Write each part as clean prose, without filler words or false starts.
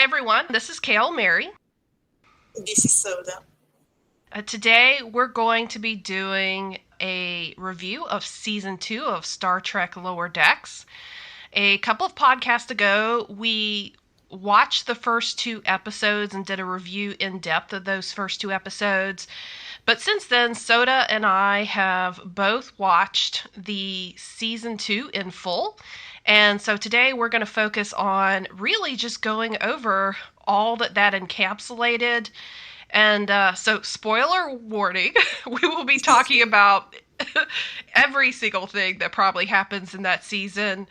everyone. This is KLMeri. This is Soda. Today, we're going to be doing a review of Season 2 of Star Trek Lower Decks. A couple of podcasts ago, we watched the first two episodes and did a review in depth of those first two episodes. But since then, Soda and I have both watched the Season 2 in full. And so today we're going to focus on really just going over all that encapsulated. And so, spoiler warning, we will be talking about every single thing that probably happens in that season.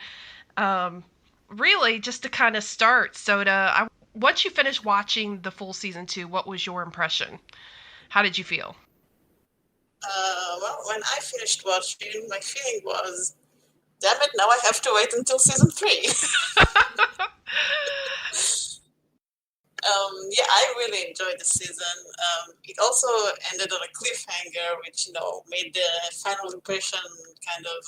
Really, just to kind of start, Soda, once you finished watching the full season 2, what was your impression? How did you feel? Well, when I finished watching, my feeling was, damn it, now I have to wait until season 3. I really enjoyed the season. It also ended on a cliffhanger, which, made the final impression kind of,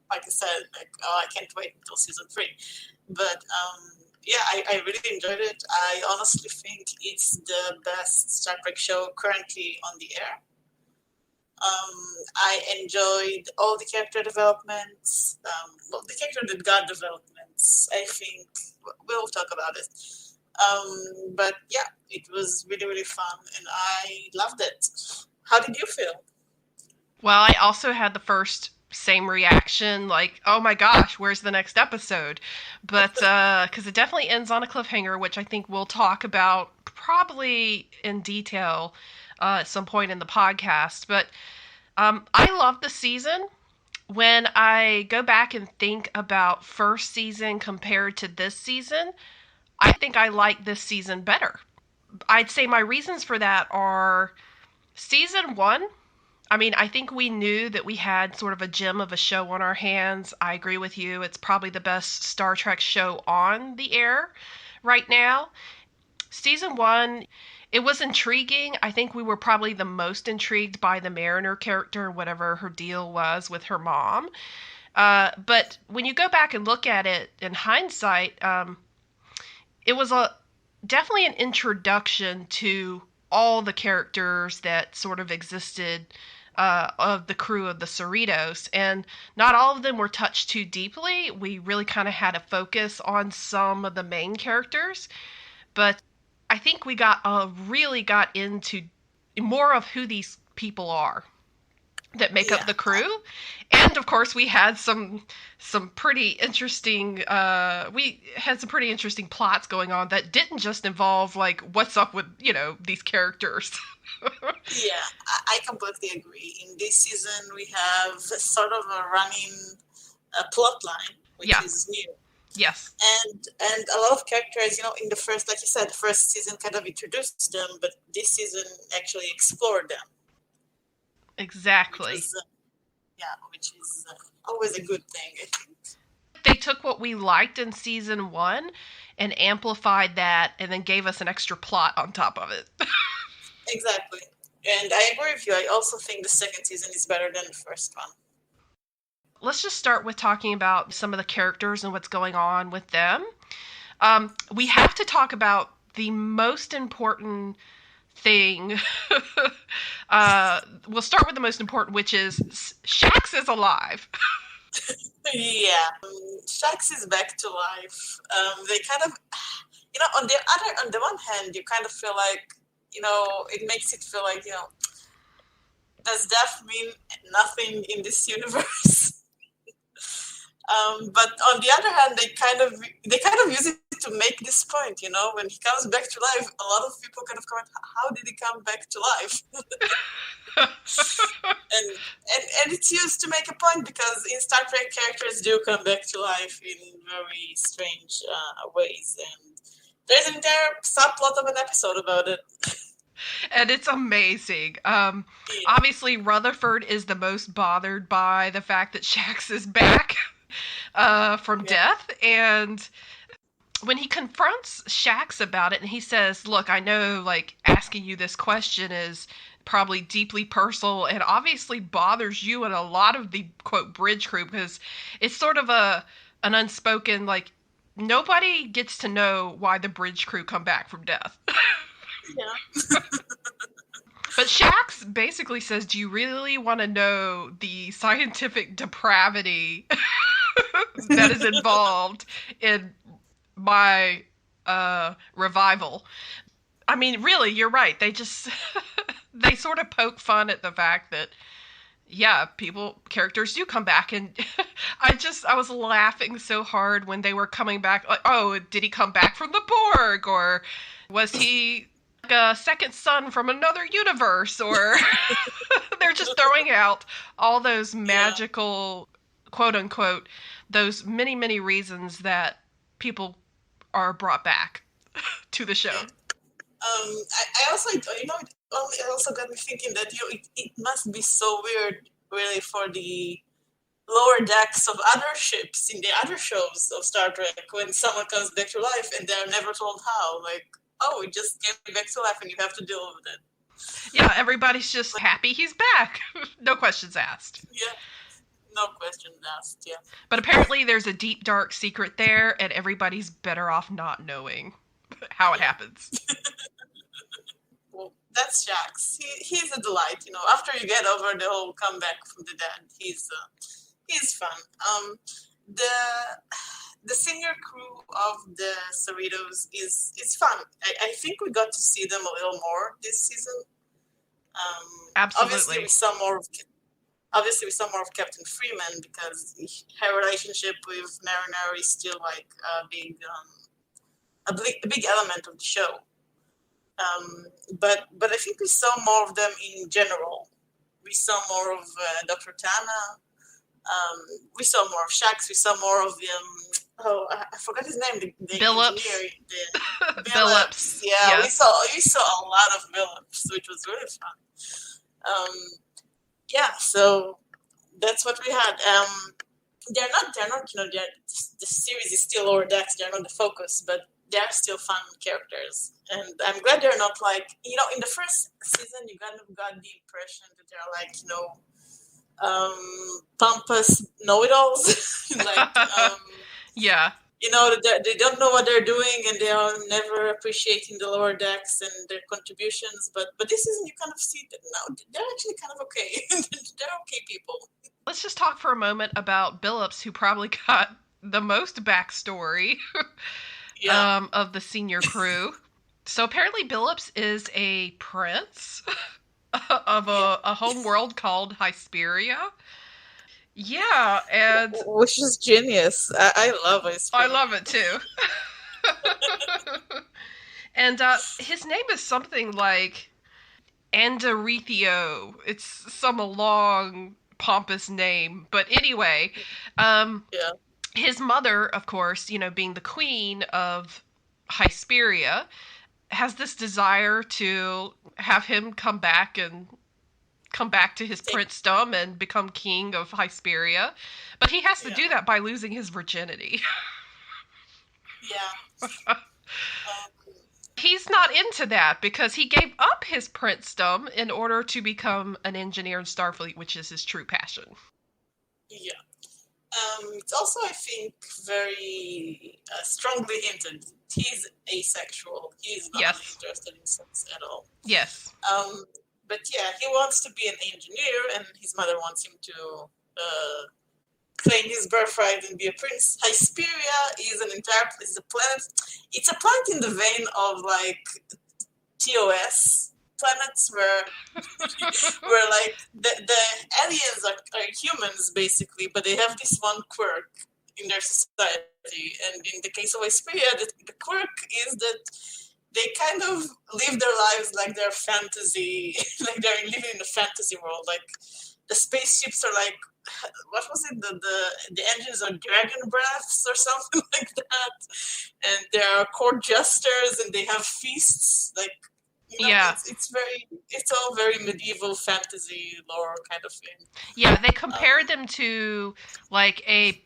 like I said, I can't wait until season 3. But, I really enjoyed it. I honestly think it's the best Star Trek show currently on the air. I enjoyed all the character developments. The character that got developments, I think we'll talk about it. It was really, really fun, and I loved it. How did you feel? Well, I also had the same reaction, like, oh my gosh, where's the next episode? But because it definitely ends on a cliffhanger, which I think we'll talk about probably in detail at some point in the podcast. But I love the season. When I go back and think about first season compared to this season, I think I like this season better. I'd say my reasons for that are season 1. I mean, I think we knew that we had sort of a gem of a show on our hands. I agree with you. It's probably the best Star Trek show on the air right now. Season 1, it was intriguing. I think we were probably the most intrigued by the Mariner character, whatever her deal was with her mom. But when you go back and look at it in hindsight, it was definitely an introduction to all the characters that sort of existed of the crew of the Cerritos, and not all of them were touched too deeply. We really kind of had a focus on some of the main characters, but I think we really got into more of who these people are that make up the crew. And of course we had some pretty interesting plots going on that didn't just involve like what's up with these characters. I completely agree. In this season we have sort of a running plot line, which is new. Yes. And a lot of characters, in the first, like you said, the first season kind of introduced them, but this season actually explored them. Exactly. Which is always a good thing, I think. They took what we liked in season 1 and amplified that and then gave us an extra plot on top of it. Exactly. And I agree with you. I also think the second season is better than the first one. Let's just start with talking about some of the characters and what's going on with them. We have to talk about the most important thing. We'll start with the most important, which is Shax is alive. Shax is back to life. They kind of, on the one hand, you kind of feel like, it makes it feel like, does death mean nothing in this universe? But on the other hand, they kind of use it to make this point. When he comes back to life, a lot of people kind of comment, "How did he come back to life?" and it's used to make a point because in Star Trek, characters do come back to life in very strange ways, and there's an entire subplot of an episode about it. And it's amazing. Obviously, Rutherford is the most bothered by the fact that Shax is back from death. And when he confronts Shax about it and he says, look, I know like asking you this question is probably deeply personal and obviously bothers you and a lot of the quote bridge crew because it's sort of an unspoken like nobody gets to know why the bridge crew come back from death. Yeah. But Shax basically says, do you really want to know the scientific depravity that is involved in my revival? I mean, really, you're right. They just they sort of poke fun at the fact that yeah, characters do come back, and I was laughing so hard when they were coming back. Like, oh, did he come back from the Borg, or was he like a second son from another universe? Or they're just throwing out all those Yeah. magical, quote unquote, those many reasons that people are brought back to the show. Yeah. I also, it also got me thinking that it must be so weird, really, for the lower decks of other ships in the other shows of Star Trek when someone comes back to life and they're never told how. Like, oh, it just came back to life and you have to deal with it. Yeah, everybody's just happy he's back. No questions asked. Yeah, no questions asked. Yeah. But apparently there's a deep, dark secret there, and everybody's better off not knowing how it happens. Well, that's Jax. He's a delight. After you get over the whole comeback from the dead, he's fun. The senior crew of the Cerritos is fun. I think we got to see them a little more this season. Absolutely. Obviously we saw more of Captain Freeman because her relationship with Mariner is still like a big element of the show. But I think we saw more of them in general. We saw more of Dr. Tana. We saw more of Shax. We saw more of I forgot his name. The Billups. engineer. Billups. Yeah, yes. we saw a lot of Billups, which was really fun. Yeah, so that's what we had. They're not. The series is still lower decks. They're not the focus, but they're still fun characters, and I'm glad they're not like in the first season you kind of got the impression that they're like pompous know-it-alls, like yeah. They don't know what they're doing, and they are never appreciating the lower decks and their contributions. But this season, you kind of see that now they're actually kind of okay. They're okay people. Let's just talk for a moment about Billups, who probably got the most backstory of the senior crew. So apparently Billups is a prince of a home world called Hesperia. Yeah, and which is genius. I love it. I love it too. And his name is something like Andarethio. It's some long, pompous name. But anyway, his mother, of course, being the queen of Hesperia, has this desire to have him come back to his princedom and become king of Hesperia. But he has to do that by losing his virginity. Yeah. He's not into that because he gave up his princedom in order to become an engineer in Starfleet, which is his true passion. Yeah. It's also, I think, very strongly hinted. He's asexual. He's not interested in sex at all. Yes. But yeah, he wants to be an engineer, and his mother wants him to claim his birthright and be a prince. Hesperia is a planet. It's a planet in the vein of like TOS planets, where like the aliens are humans basically, but they have this one quirk in their society. And in the case of Hesperia, the quirk is that they kind of live their lives like they're fantasy, like they're living in a fantasy world. Like the spaceships are like, what was it? The engines are dragon breaths or something like that. And there are court jesters, and they have feasts. Like, it's all very medieval fantasy lore kind of thing. Yeah, they compare them to like a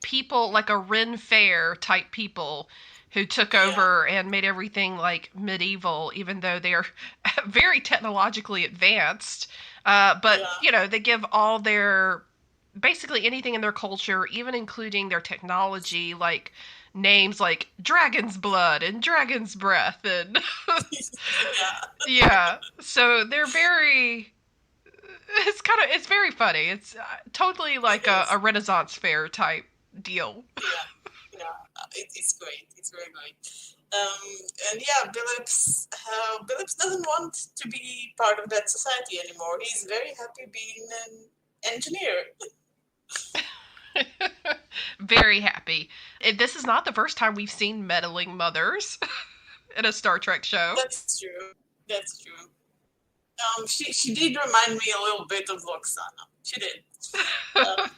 Ren Fair type people who took over and made everything like medieval, even though they are very technologically advanced. But they give all their basically anything in their culture, even including their technology, like names like Dragon's Blood and Dragon's Breath, and Yeah, yeah. So they're very. It's very funny. It's totally it like is. a Renaissance fair type deal. Yeah, it's great. It's very great. And yeah, Billups doesn't want to be part of that society anymore. He's very happy being an engineer. Very happy. This is not the first time we've seen meddling mothers in a Star Trek show. That's true. That's true. She did remind me a little bit of Loxana. She did. Um,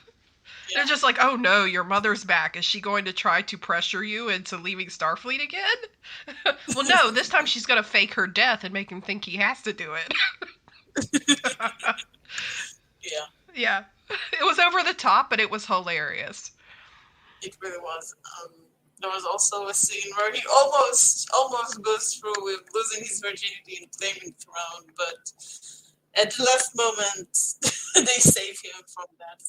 They're yeah. just like, oh no, your mother's back. Is she going to try to pressure you into leaving Starfleet again? Well, no, this time she's going to fake her death and make him think he has to do it. Yeah, Yeah. It was over the top, but it was hilarious. it really was. There was also a scene where he almost goes through with losing his virginity and claiming the throne, but at the last moment, they save him from that.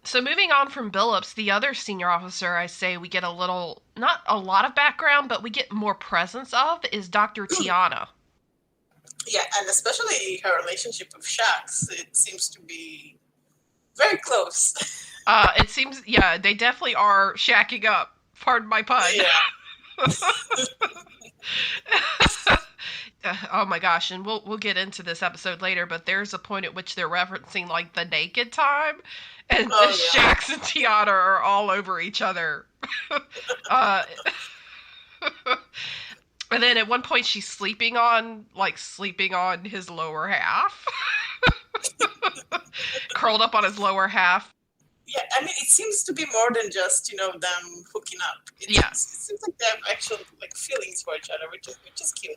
So moving on from Billups, the other senior officer I say we get a little, not a lot of background, but we get more presence of is Dr. Tiana. Yeah, and especially her relationship with Shax, it seems to be very close. It seems, yeah, they definitely are shacking up. Pardon my pun. Yeah. Oh my gosh, and we'll get into this episode later, but there's a point at which they're referencing like the naked time, and Oh, yeah. Shax and Tiana are all over each other. uh, and then at one point she's sleeping on his lower half, curled up on his lower half. Yeah, I mean, it seems to be more than just, them hooking up. Yeah. It seems like they have actual, feelings for each other, which is cute.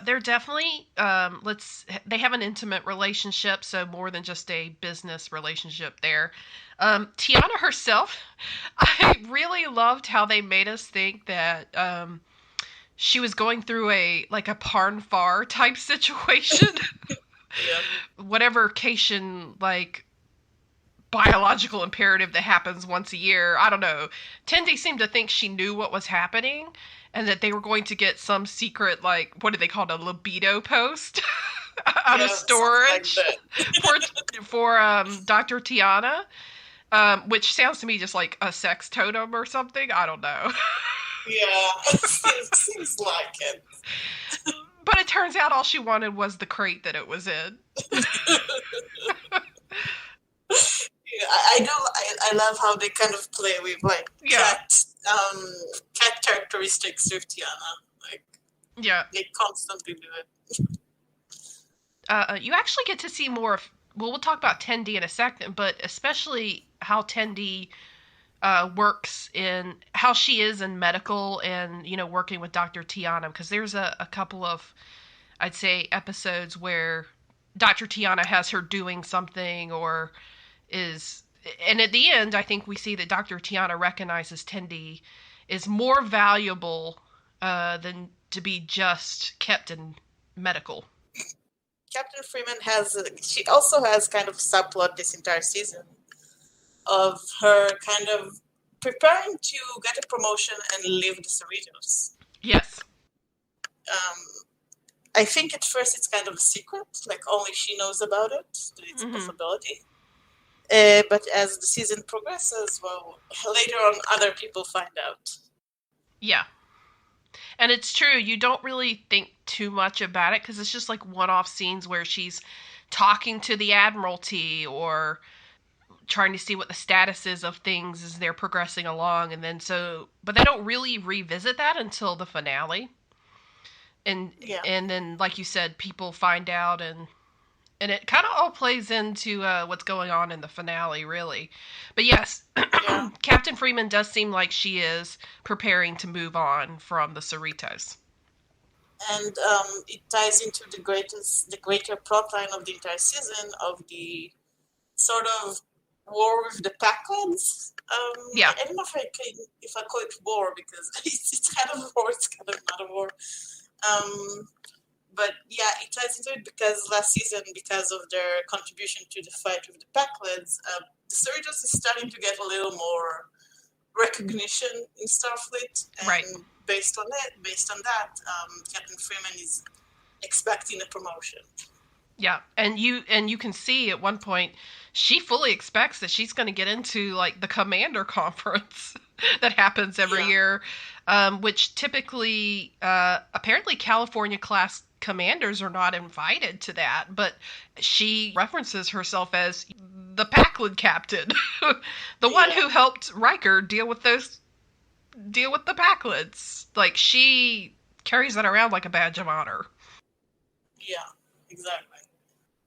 They're definitely they have an intimate relationship, so more than just a business relationship there. Tiana herself, I really loved how they made us think that she was going through a Parn Far type situation. Yeah. Whatever Cation biological imperative that happens once a year. I don't know. Tendi seemed to think she knew what was happening and that they were going to get some secret, what do they call it, a libido post out of storage for Dr. Tiana, which sounds to me just like a sex totem or something. I don't know. Yeah, it seems like it. But it turns out all she wanted was the crate that it was in. Yeah, I love how they kind of play with cat characteristics with Tiana. Yeah, they constantly do it. You actually get to see more of. Well, we'll talk about Tendi in a second, but especially how Tendi works in how she is in medical and working with Dr. Tiana, because there's a couple of, I'd say, episodes where Dr. Tiana has her doing something or is, and at the end I think we see that Dr. Tiana recognizes Tendi is more valuable than to be just kept in medical. Captain Freeman she also has kind of subplot this entire season of her kind of preparing to get a promotion and leave the Cerritos. Yes. I think at first it's kind of a secret, only she knows about it, that it's a possibility. But as the season progresses, well, later on other people find out. Yeah. And it's true, you don't really think too much about it because it's just one-off scenes where she's talking to the Admiralty or trying to see what the status is of things as they're progressing along, and then but they don't really revisit that until the finale. And then, like you said, people find out, and it kind of all plays into what's going on in the finale, really. But yes, Captain Freeman does seem like she is preparing to move on from the Cerritos. And it ties into the greater plotline of the entire season of the sort of war with the Packlands. I don't know if I call it war because it's kind of a war, it's kind of not a war. But yeah, it ties into it because last season, because of their contribution to the fight with the Packlids, the Cerritos is starting to get a little more recognition in Starfleet, and Right. based on that, Captain Freeman is expecting a promotion. Yeah, and you can see at one point she fully expects that she's going to get into like the commander conference that happens every year, which typically apparently California class commanders are not invited to that, but she references herself as the Packwood captain, the one who helped Riker deal with the Packwoods. Like she carries that around like a badge of honor. Yeah, exactly.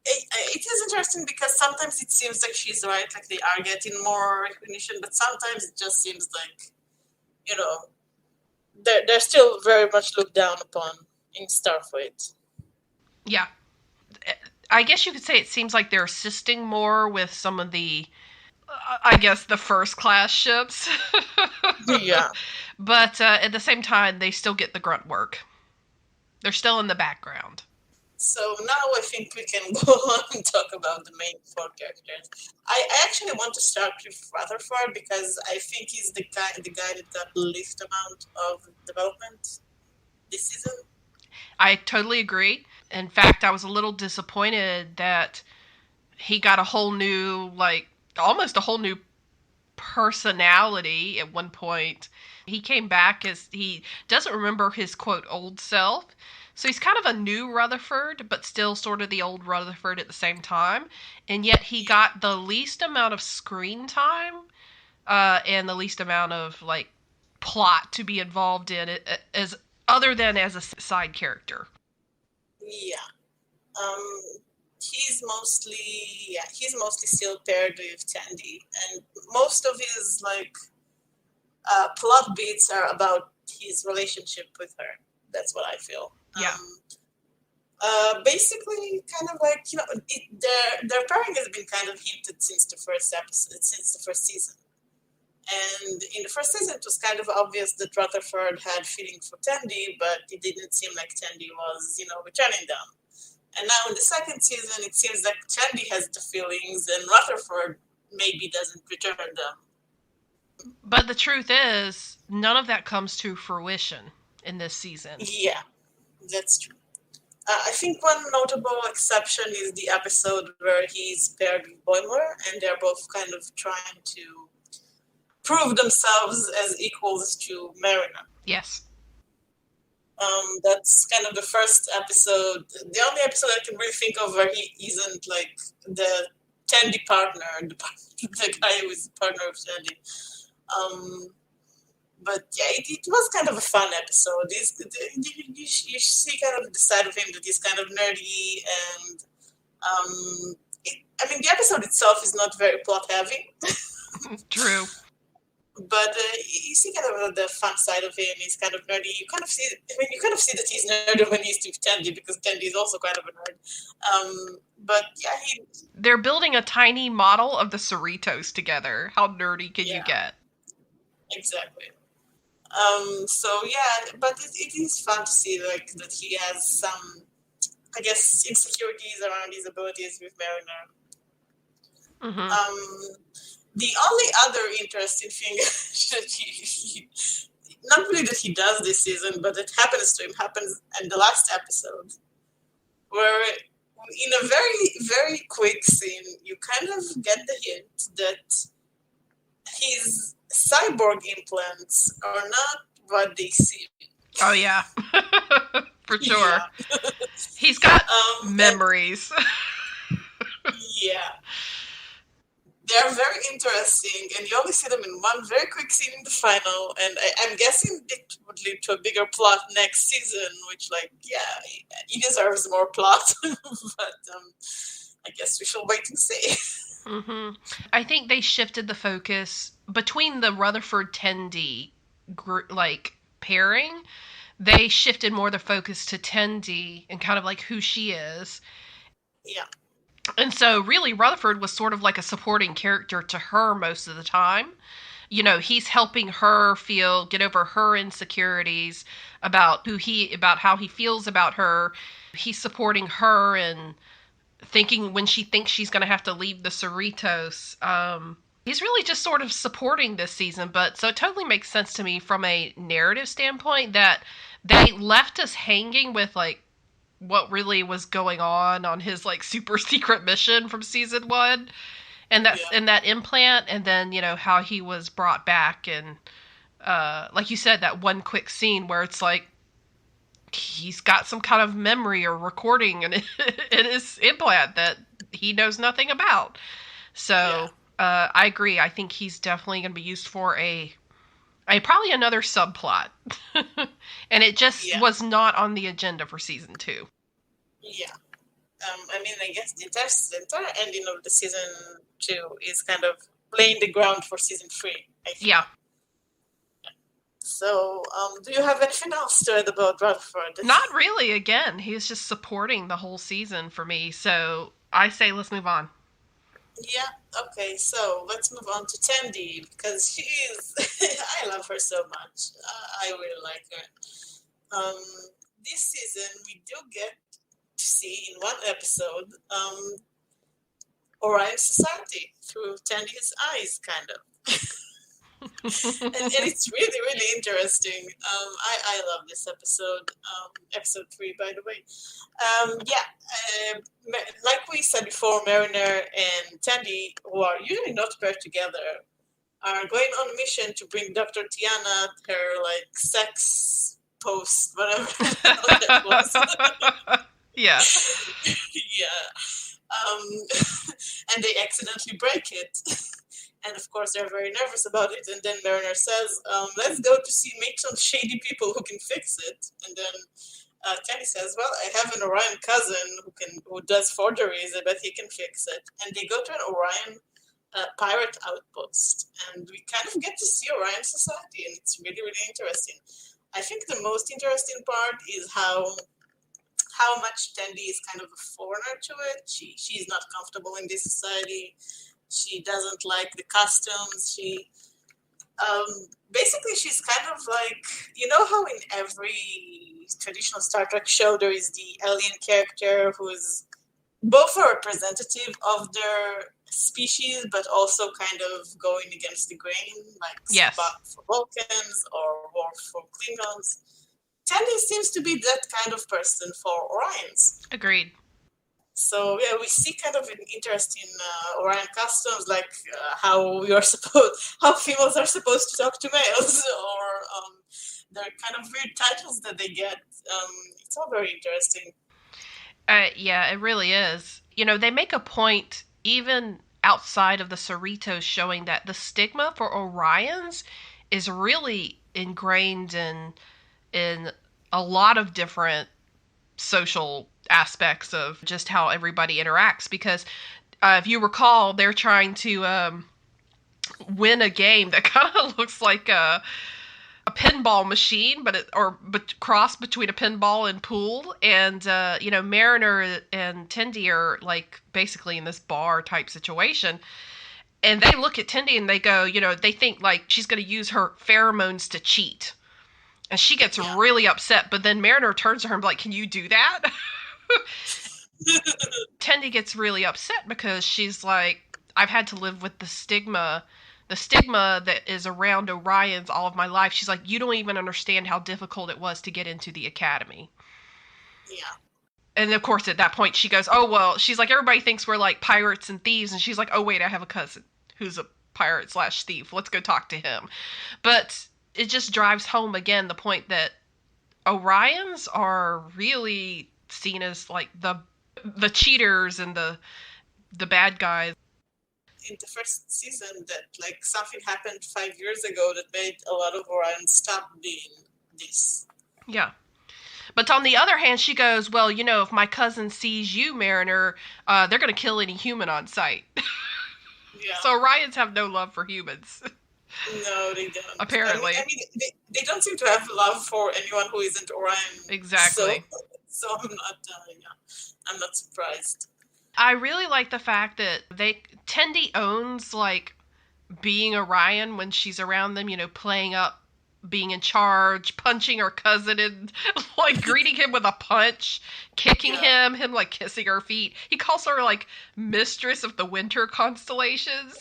It is interesting because sometimes it seems like she's right, like they are getting more recognition, but sometimes it just seems like, they're still very much looked down upon in Starfleet. Yeah. I guess you could say it seems like they're assisting more with some of the, I guess, the first class ships. Yeah. But at the same time, they still get the grunt work. They're still in the background. So now I think we can go on and talk about the main four characters. I actually want to start with Rutherford because I think he's the guy that got the least amount of development this season. I totally agree. In fact, I was a little disappointed that he got a whole new, like, almost a whole new personality at one point. He came back as he doesn't remember his quote old self. So he's kind of a new Rutherford, but still sort of the old Rutherford at the same time. And yet he got the least amount of screen time and the least amount of like plot to be involved in it as other than as a side character. Yeah. He's mostly still paired with Tandy, and most of his like plot beats are about his relationship with her. That's what I feel. Yeah. Basically, kind of like their pairing has been kind of hinted since the first season. And in the first season, it was kind of obvious that Rutherford had feeling for Tandy, but it didn't seem like Tandy was, returning them. And now in the second season, it seems like Tandy has the feelings, and Rutherford maybe doesn't return them. But the truth is, none of that comes to fruition in this season. Yeah, that's true. I think one notable exception is the episode where he's paired with Boimler, and they're both kind of trying to prove themselves as equals to Mariner. Yes. That's kind of the first episode, the only episode I can really think of where he isn't like the Tandy partner, the guy who is the partner of Tandy. But yeah, it was kind of a fun episode. You see kind of the side of him that he's kind of nerdy, and the episode itself is not very plot heavy. True. But you see kind of the fun side of him. He's kind of nerdy. You kind of see that he's nerdy when he's with Tandy, because Tandy is also kind of a nerd. But yeah, they're building a tiny model of the Cerritos together. How nerdy can you get? Exactly. So yeah, but it is fun to see like that he has some, I guess, insecurities around his abilities with Mariner. Mm-hmm. The only other interesting thing that he not really that he does this season, but it happens to him, happens in the last episode, where in a very, very quick scene, you kind of get the hint that his cyborg implants are not what they seem. Oh, yeah. For sure. Yeah. He's got memories. Yeah. They're very interesting, and you only see them in one very quick scene in the final, and I'm guessing it would lead to a bigger plot next season, which, he deserves more plot, but I guess we shall wait and see. Mm-hmm. I think they shifted the focus between the Rutherford-Tendi pairing. They shifted more the focus to Tendi and kind of like who she is. Yeah. And so really Rutherford was sort of like a supporting character to her most of the time. he's helping her get over her insecurities about about how he feels about her. He's supporting her and thinking when she thinks she's going to have to leave the Cerritos. He's really just sort of supporting this season, but so it totally makes sense to me from a narrative standpoint that they left us hanging with like what really was going on his like super secret mission from season 1 and that implant, and then how he was brought back, and like you said, that one quick scene where it's like he's got some kind of memory or recording in his implant that he knows nothing about. So I agree. I think he's definitely going to be used for a probably another subplot, and it just was not on the agenda for season 2. Yeah. I mean, I guess the entire ending of the season 2 is kind of laying the ground for season 3. I think. Yeah. So, do you have anything else to add about Rutherford? Not really. Again, he's just supporting the whole season for me. So I say let's move on. Yeah, okay, so let's move on to Tandy, because she is, I love her so much. I really like her. This season, we do get to see in one episode Orion Society through Tandy's eyes, kind of. and it's really, really interesting. I love this episode, episode 3, by the way. Like we said before, Mariner and Tandy, who are usually not paired together, are going on a mission to bring Dr. Tiana her, like, sex post, whatever that was. Yeah. Yeah. And they accidentally break it. And of course, they're very nervous about it. And then Mariner says, let's go to meet some shady people who can fix it. And then Tandy says, well, I have an Orion cousin who does forgeries. I bet he can fix it. And they go to an Orion pirate outpost. And we kind of get to see Orion Society. And it's really, really interesting. I think the most interesting part is how much Tandy is kind of a foreigner to it. She's not comfortable in this society. She doesn't like the costumes. She basically she's kind of like, how in every traditional Star Trek show there is the alien character who is both a representative of their species but also kind of going against the grain, like Spock for Vulcans or Worf for Klingons. Tandy seems to be that kind of person for Orions. Agreed. So yeah, we see kind of an interesting Orion customs, like how females are supposed to talk to males, or their kind of weird titles that they get. It's all very interesting. Yeah, it really is. They make a point even outside of the Cerritos showing that the stigma for Orions is really ingrained in a lot of different social aspects of just how everybody interacts, because if you recall, they're trying to win a game that kind of looks like a pinball machine, but cross between a pinball and pool, and Mariner and Tandy are like basically in this bar type situation, and they look at Tandy and they go, they think like she's going to use her pheromones to cheat. And she gets really upset, but then Mariner turns to her and be like, can you do that? Tandy gets really upset because she's like, I've had to live with the stigma that is around Orions all of my life. She's like, you don't even understand how difficult it was to get into the academy. Yeah. And of course, at that point, she goes, oh, well, she's like, everybody thinks we're like pirates and thieves. And she's like, oh, wait, I have a cousin who's a pirate/thief. Let's go talk to him. But it just drives home again the point that Orions are really seen as like the cheaters and the bad guys. In the first season, that like something happened 5 years ago that made a lot of Orions stop being this. Yeah. But on the other hand, she goes, well, if my cousin sees you, Mariner, they're going to kill any human on sight. Yeah. So Orions have no love for humans. No, they don't. Apparently. I mean they don't seem to have love for anyone who isn't Orion. Exactly. So I'm not surprised. I really like the fact that Tandy owns like being Orion when she's around them, playing up being in charge, punching her cousin and like greeting him with a punch, kicking him like kissing her feet. He calls her like mistress of the winter constellations.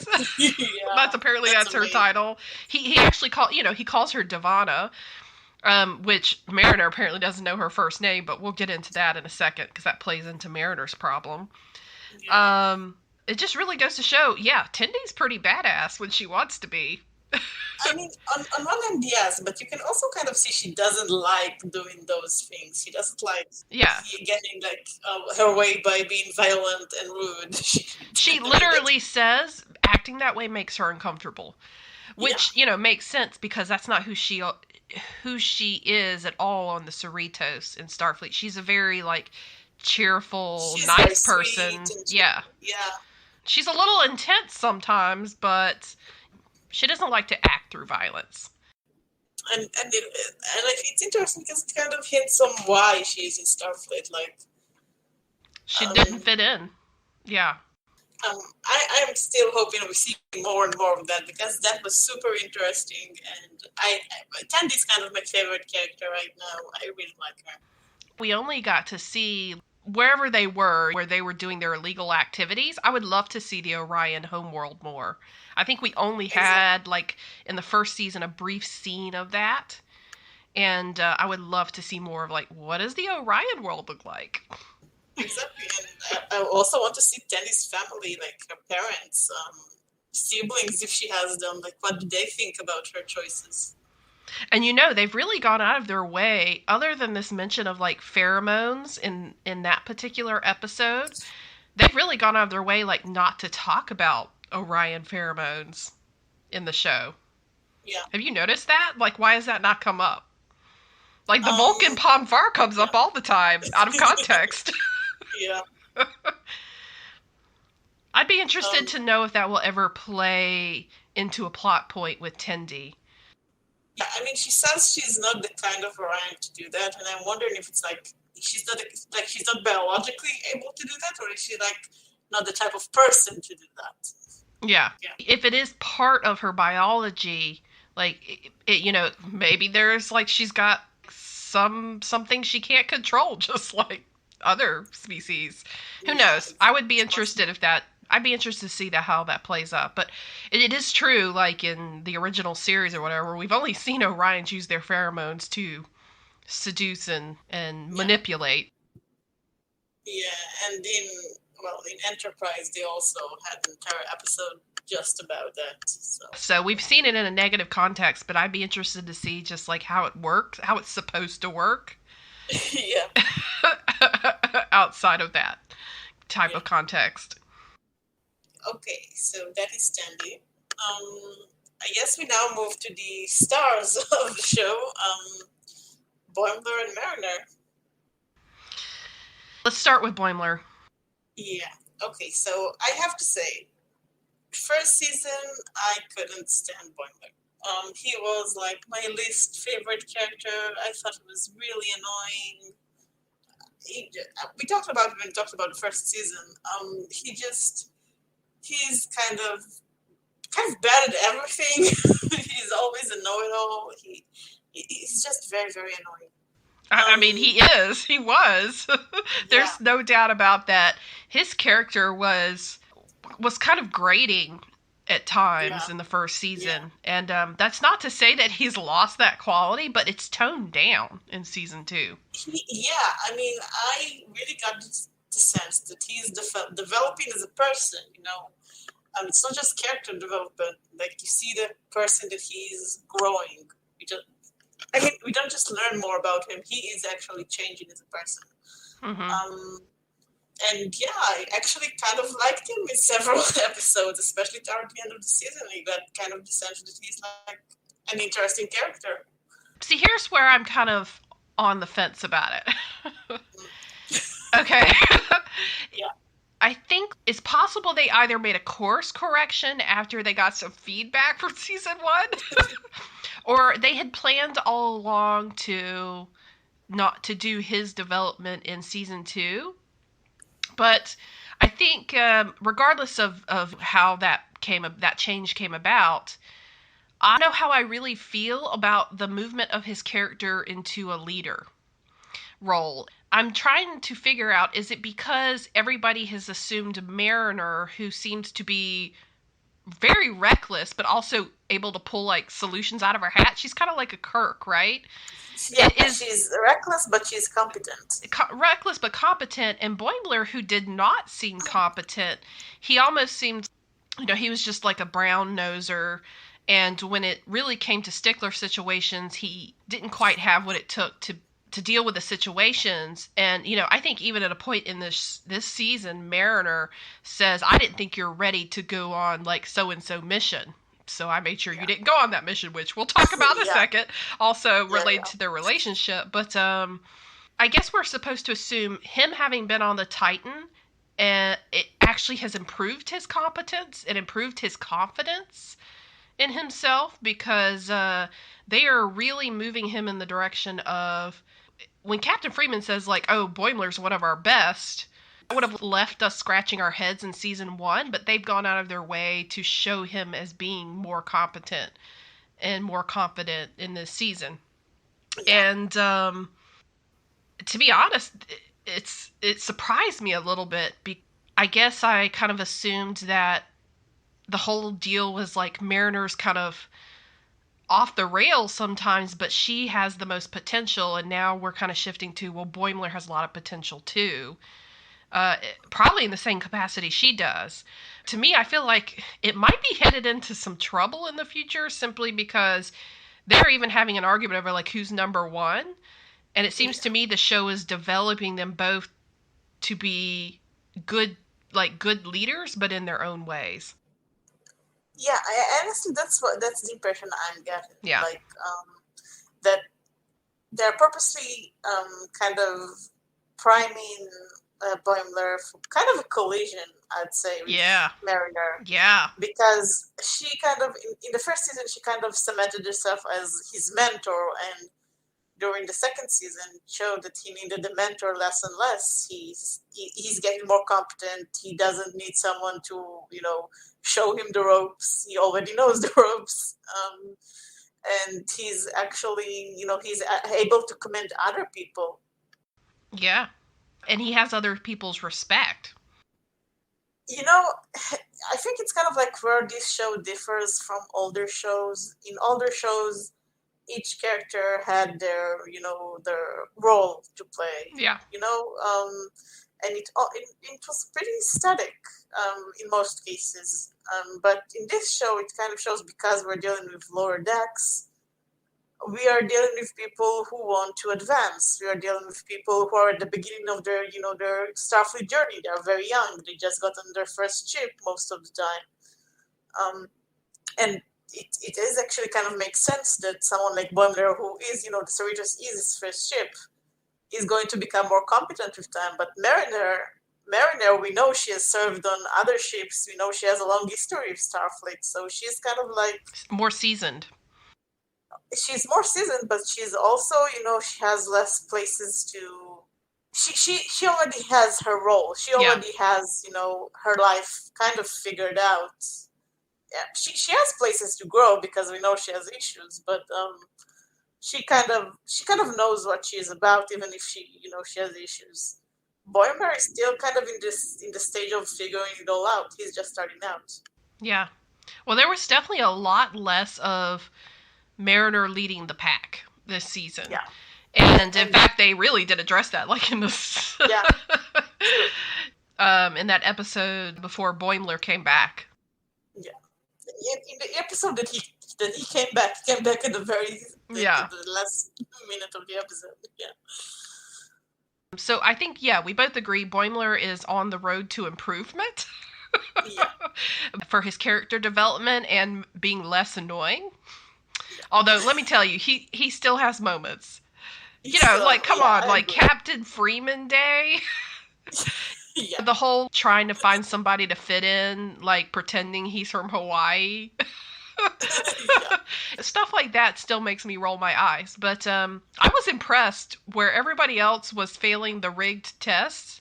That's her title. He actually he calls her Divana, which Mariner apparently doesn't know her first name, but we'll get into that in a second because that plays into Mariner's problem. Yeah. It just really goes to show, Tendy's pretty badass when she wants to be. I mean, on one hand, yes, but you can also kind of see she doesn't like doing those things. She doesn't like getting like her way by being violent and rude. She literally says acting that way makes her uncomfortable, which makes sense because that's not who she is at all on the Cerritos in Starfleet. She's a very like cheerful, nice person. Yeah. She's a little intense sometimes, but she doesn't like to act through violence. And I think it's interesting because it kind of hints on why she's in Starfleet. Like she didn't fit in. Yeah. I am still hoping we see more and more of that because that was super interesting. And Tandy's kind of my favorite character right now. I really like her. We only got to see wherever they were, where they were doing their illegal activities. I would love to see the Orion homeworld more. I think we only had, like, in the first season, a brief scene of that. And I would love to see more of, like, what does the Orion world look like? Exactly. And I also want to see Tandy's family, like her parents, siblings, if she has them. Like, what do they think about her choices? And they've really gone out of their way, other than this mention of, like, pheromones in that particular episode, they've really gone out of their way, like, not to talk about Orion pheromones in the show. Yeah. Have you noticed that? Like, why has that not come up? Like, the Vulcan Ponfar comes up all the time, out of context. Yeah. I'd be interested to know if that will ever play into a plot point with Tendi. Yeah, I mean, she says she's not the kind of Orion to do that, and I'm wondering if it's like she's not biologically able to do that, or is she like not the type of person to do that? Yeah. If it is part of her biology, like maybe there's like she's got something she can't control, just like other species. Who knows? I would be interested I'd be interested to see how that plays out. But it is true, like in the original series or whatever, we've only seen Orions use their pheromones to seduce and manipulate. Yeah, and in Enterprise, they also had an entire episode just about that. So we've seen it in a negative context, but I'd be interested to see just like how it works, how it's supposed to work. Yeah. Outside of that type of context. Okay, so that is Tandy. I guess we now move to the stars of the show, Boimler and Mariner. Let's start with Boimler. Yeah, okay, so I have to say, first season, I couldn't stand Boimler. He was like my least favorite character. I thought he was really annoying. We talked about it when we talked about the first season. He's kind of bad at everything. He's always a know-it-all. He's just very, very annoying. I mean, he was. There's no doubt about that. His character was kind of grating at times in the first season. And that's not to say that he's lost that quality, but it's toned down in season 2. I mean, I really got the sense that he's developing as a person, it's not just character development. Like, you see the person that he's growing. We don't just learn more about him. He is actually changing as a person. Mm-hmm. I actually kind of liked him in several episodes, especially toward the end of the season. I got kind of the sense that he's like an interesting character. See, here's where I'm kind of on the fence about it. Okay. Yeah. I think it's possible they either made a course correction after they got some feedback from season 1, or they had planned all along to not to do his development in season 2. But I think regardless of how that that change came about, I know how I really feel about the movement of his character into a leader role. I'm trying to figure out, is it because everybody has assumed Mariner, who seems to be very reckless but also able to pull like solutions out of her hat? She's kind of like a Kirk, right? Yeah, she's reckless, but she's competent. Reckless but competent. And Boimler, who did not seem competent, he almost seemed, he was just like a brown noser. And when it really came to stickler situations, he didn't quite have what it took to deal with the situations. And I think even at a point in this season, Mariner says, "I didn't think you're ready to go on like so and so mission, so I made sure you didn't go on that mission," which we'll talk about in a second, also related to their relationship. But I guess we're supposed to assume him having been on the Titan, and it actually has improved his competence and improved his confidence in himself, because they are really moving him in the direction of, when Captain Freeman says like, "Oh, Boimler's one of our best," I would have left us scratching our heads in season 1, but they've gone out of their way to show him as being more competent and more confident in this season. Yeah. And to be honest, it surprised me a little bit. I guess I kind of assumed that the whole deal was like Mariner's kind of off the rails sometimes, but she has the most potential, and now we're kind of shifting to, well, Boimler has a lot of potential too. Probably in the same capacity she does. To me, I feel like it might be headed into some trouble in the future, simply because they're even having an argument over like who's number one. And it seems to me the show is developing them both to be good leaders, but in their own ways. Yeah, I honestly, that's the impression I'm getting. Yeah. Like, that they're purposely kind of priming Boimler for kind of a collision, I'd say, with Mariner. Yeah. Because she kind of, in the first season, she kind of cemented herself as his mentor, and during the second season, showed that he needed a mentor less and less. He's getting more competent. He doesn't need someone to, show him the ropes. He already knows the ropes. And he's actually, he's able to commend other people. Yeah. And he has other people's respect. I think it's kind of like where this show differs from older shows. In older shows, each character had their role to play. Yeah. And it was pretty static in most cases. But in this show, it kind of shows, because we're dealing with lower decks, we are dealing with people who want to advance. We are dealing with people who are at the beginning of their Starfleet journey. They're very young. They just got on their first ship most of the time. And it is actually kind of makes sense that someone like Boimler, who is, the Cerritos is his first ship, is going to become more competent with time. But Mariner, we know she has served on other ships. We know she has a long history of Starfleet. So she's kind of like... more seasoned. She's more seasoned, but she's also, she has less places to... She already has her role. She already has, her life kind of figured out. Yeah, she has places to grow, because we know she has issues, but she kind of knows what she's about, even if she has issues. Boimler is still kind of in the stage of figuring it all out. He's just starting out. Yeah. Well, there was definitely a lot less of Mariner leading the pack this season. Yeah. And in fact, they really did address that, like in this. Yeah. In that episode before Boimler came back. Yeah. In the episode that he came back at the very the last minute of the episode. Yeah. So I think, we both agree Boimler is on the road to improvement. Yeah. For his character development and being less annoying. Yeah. Although, let me tell you, he still has moments. Come on, like Captain Freeman Day. Yeah. The whole trying to find somebody to fit in, like pretending he's from Hawaii. Stuff like that still makes me roll my eyes. But I was impressed where everybody else was failing the rigged tests,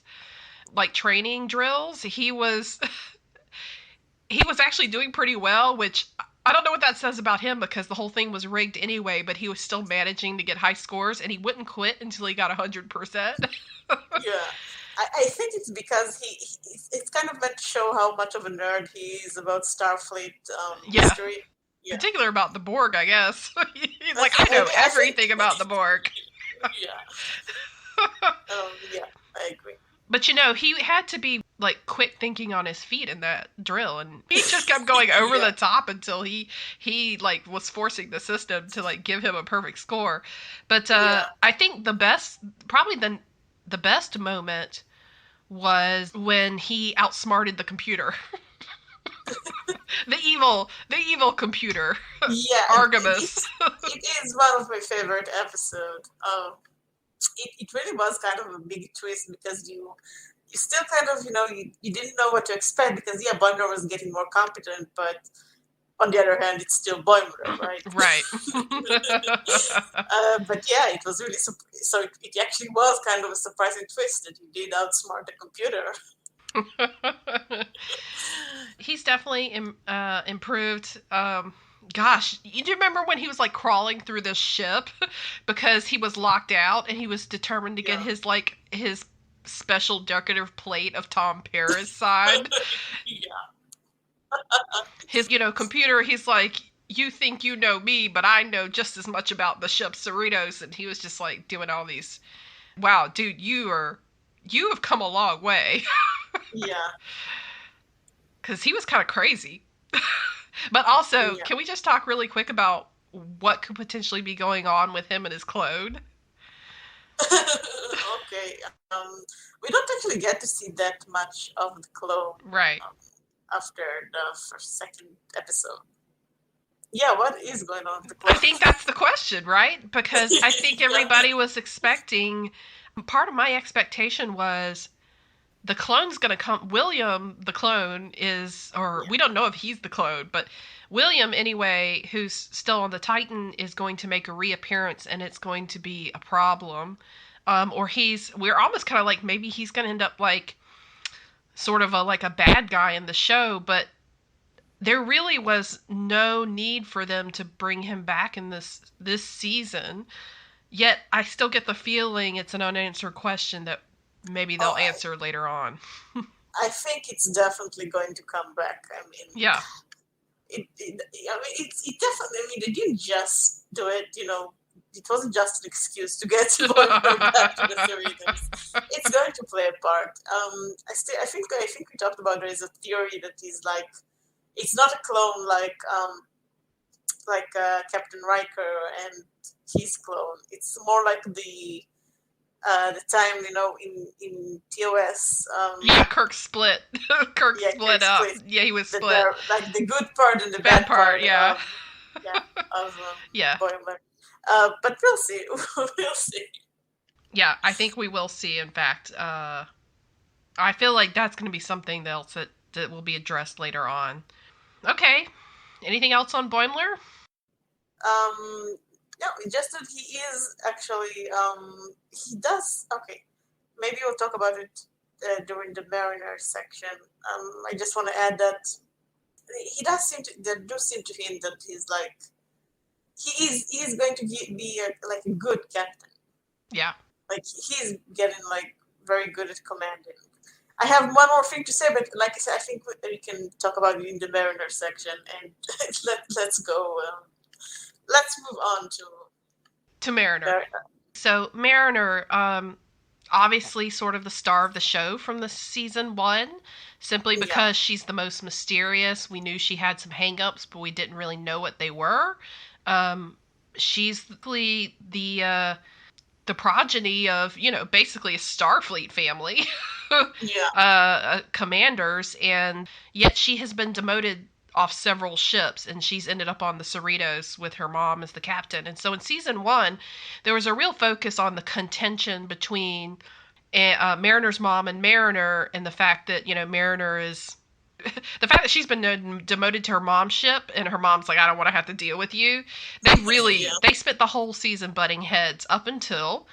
like training drills. He was he was actually doing pretty well, which I don't know what that says about him because the whole thing was rigged anyway, but he was still managing to get high scores and he wouldn't quit until he got 100%. Yeah. I think it's because it's kind of meant to show how much of a nerd he is about Starfleet Yeah. history. Yeah. Particular about the Borg, I guess. He's like, I know everything about the Borg. Yeah. Yeah, I agree. But he had to be like quick thinking on his feet in that drill, and he just kept going over the top until he like was forcing the system to like give him a perfect score. But I think probably the best moment was when he outsmarted the computer. the evil computer. Yeah, Artemis. It is one of my favorite episodes. It really was kind of a big twist because you still kind of you didn't know what to expect because Boimler was getting more competent, but on the other hand, it's still Boimler, right? Right. But yeah, it was really so. It actually was kind of a surprising twist that he did outsmart the computer. He's definitely improved. Gosh, you do remember when he was like crawling through this ship because he was locked out and he was determined to get his special decorative plate of Tom Paris signed. His computer. He's like, you think you know me, but I know just as much about the ship Cerritos. And he was just like doing all these. Wow, dude, you have come a long way. Yeah. Because he was kind of crazy. But also, can we just talk really quick about what could potentially be going on with him and his clone? Okay. We don't actually get to see that much of the clone. Right. After the second episode. Yeah, what is going on with the clone? I think that's the question, right? Because I think everybody was expecting... Part of my expectation was... The clone's going to come. William, the clone, is, or we don't know if he's the clone, but William, anyway, who's still on the Titan, is going to make a reappearance, and it's going to be a problem. We're almost kind of like maybe he's going to end up like sort of like a bad guy in the show, but there really was no need for them to bring him back in this season. Yet I still get the feeling it's an unanswered question that maybe they'll answer later on. I think it's definitely going to come back. I mean, yeah. It definitely. I mean, they didn't just do it. It wasn't just an excuse to get Boimler back to the Cerritos. It's going to play a part. I think we talked about there is a theory that is like, it's not a clone like Captain Riker and his clone. It's more like the time in TOS. Kirk split. Kirk split up. Yeah, he was split. Like the good part and the bad part. Yeah. Of yeah. Boimler. But we'll see. We'll see. Yeah, I think we will see. In fact, I feel like that's going to be something else that will be addressed later on. Okay. Anything else on Boimler? No, just that he is actually, he does, okay, maybe we'll talk about it during the Mariner section. I just want to add that there do seem to hint that he's like, he is going to be a good captain. Yeah. Like, he's getting, like, very good at commanding. I have one more thing to say, but like I said, I think we can talk about it in the Mariner section, and let's go. Let's move on to Mariner. So Mariner, obviously sort of the star of the show from the season 1, simply because she's the most mysterious. We knew she had some hang-ups, but we didn't really know what they were. She's the progeny of, basically a Starfleet family. Commanders, and yet she has been demoted off several ships, and she's ended up on the Cerritos with her mom as the captain. And so in season 1, there was a real focus on the contention between Mariner's mom and Mariner, and the fact that, Mariner is... the fact that she's been demoted to her mom's ship, and her mom's like, I don't want to have to deal with you. They really... They spent the whole season butting heads up until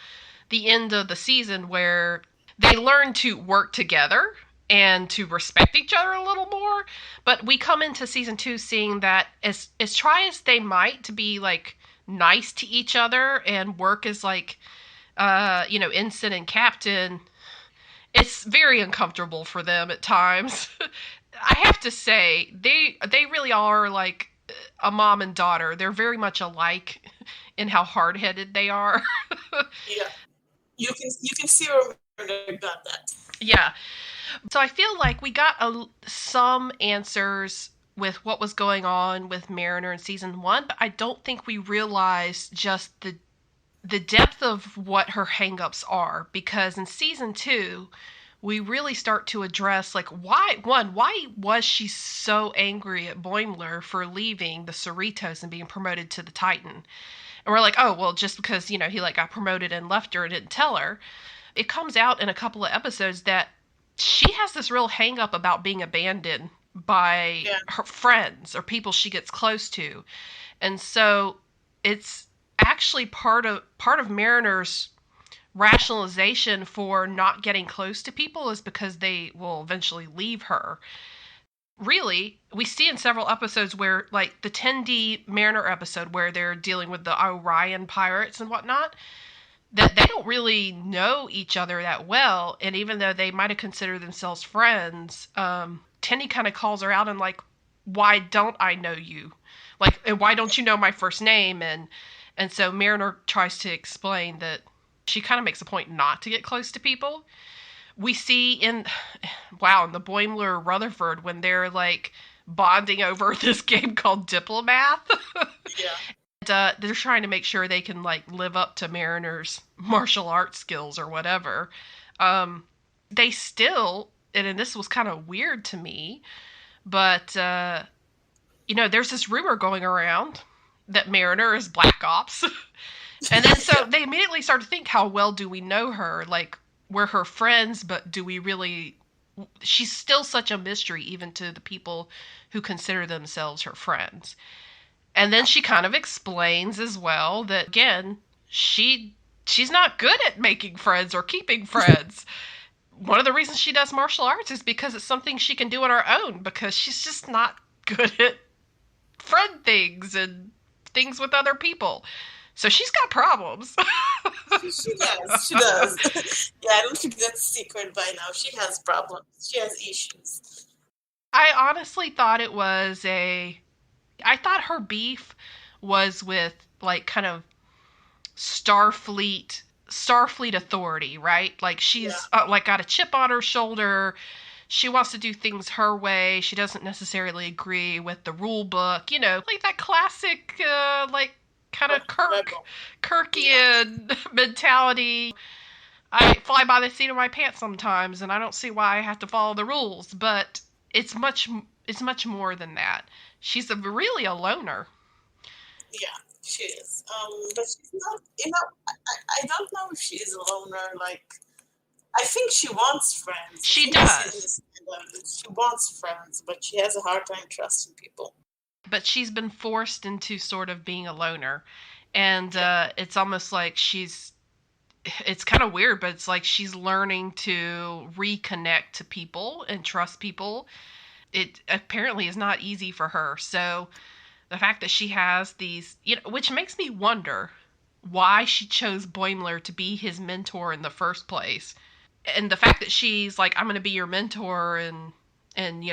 the end of the season, where they learned to work together and to respect each other a little more. But we come into season 2 seeing that as try as they might to be like nice to each other and work as like ensign and captain, it's very uncomfortable for them at times. I have to say, they really are like a mom and daughter. They're very much alike in how hard-headed they are. Yeah, you can see where they got that. Yeah. So I feel like we got some answers with what was going on with Mariner in season 1, but I don't think we realized just the depth of what her hangups are, because in season 2 we really start to address like why was she so angry at Boimler for leaving the Cerritos and being promoted to the Titan. And we're like, oh well, just because he like got promoted and left her and didn't tell her. It comes out in a couple of episodes that she has this real hang up about being abandoned by her friends or people she gets close to. And so it's actually part of Mariner's rationalization for not getting close to people is because they will eventually leave her. Really, we see in several episodes where, like the Tendi Mariner episode where they're dealing with the Orion pirates and whatnot, that they don't really know each other that well, and even though they might have considered themselves friends, Tenny kind of calls her out and like, why don't I know you? Like, and why don't you know my first name? And so Mariner tries to explain that she kind of makes a point not to get close to people. We see in the Boimler Rutherford when they're like bonding over this game called Diplomath. Yeah. They're trying to make sure they can like live up to Mariner's martial arts skills or whatever. They still, and this was kind of weird to me, but there's this rumor going around that Mariner is Black Ops, and then so they immediately start to think, how well do we know her? Like, we're her friends, but do we really? She's still such a mystery even to the people who consider themselves her friends. And then she kind of explains as well that, again, she's not good at making friends or keeping friends. One of the reasons she does martial arts is because it's something she can do on her own, because she's just not good at friend things and things with other people. So she's got problems. She does. Yeah, I don't think that's a secret by now. She has problems. She has issues. I honestly thought I thought her beef was with like kind of Starfleet authority, right? Like she's like got a chip on her shoulder. She wants to do things her way. She doesn't necessarily agree with the rule book. Like that classic like kind of Kirkian mentality. I fly by the seat of my pants sometimes, and I don't see why I have to follow the rules. But it's much more than that. She's really a loner. Yeah, she is. But she's not. I don't know if she is a loner. Like, I think she wants friends. She does. She wants friends, but she has a hard time trusting people. But she's been forced into sort of being a loner, and it's almost like it's kind of weird, but it's like she's learning to reconnect to people and trust people. It apparently is not easy for her. So the fact that she has these, which makes me wonder why she chose Boimler to be his mentor in the first place. And the fact that she's like, I'm going to be your mentor and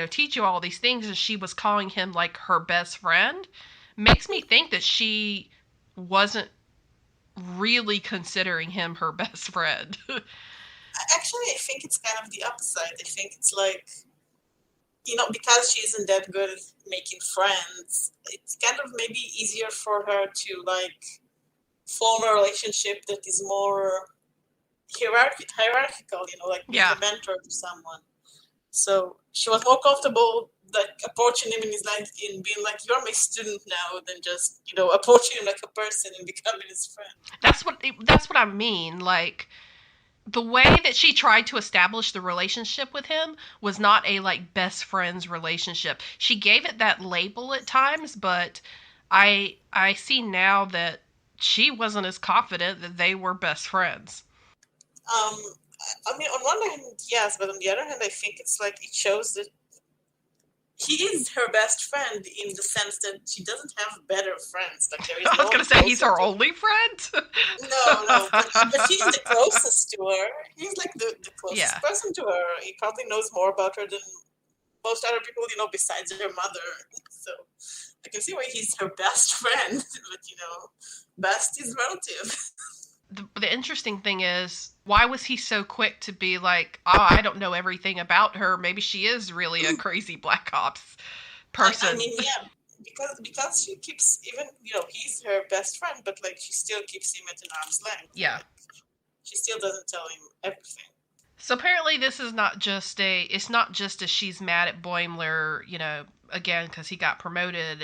teach you all these things, and she was calling him like her best friend, makes me think that she wasn't really considering him her best friend. Actually, I think it's kind of the opposite. I think it's like, because she isn't that good at making friends, it's kind of maybe easier for her to like form a relationship that is more hierarchical, like being a mentor to someone. So she was more comfortable like approaching him in being like, you're my student now, than just approaching him like a person and becoming his friend. That's what I mean. Like, the way that she tried to establish the relationship with him was not a like best friends relationship. She gave it that label at times, but I see now that she wasn't as confident that they were best friends. I mean, on one hand, yes, but on the other hand, I think it's like it shows that he is her best friend in the sense that she doesn't have better friends. Like there is I no was one going to say he's closer her to. only friend. No, but he's the closest to her. He's like the closest Yeah. person to her. He probably knows more about her than most other people, besides her mother. So I can see why he's her best friend, but best is relative. The interesting thing is, why was he so quick to be like, oh, I don't know everything about her. Maybe she is really a crazy Black Ops person. I mean, yeah, because she keeps even he's her best friend, but like she still keeps him at an arm's length. Yeah. Like, she still doesn't tell him everything. So apparently this is not just it's not just a she's mad at Boimler, again, because he got promoted.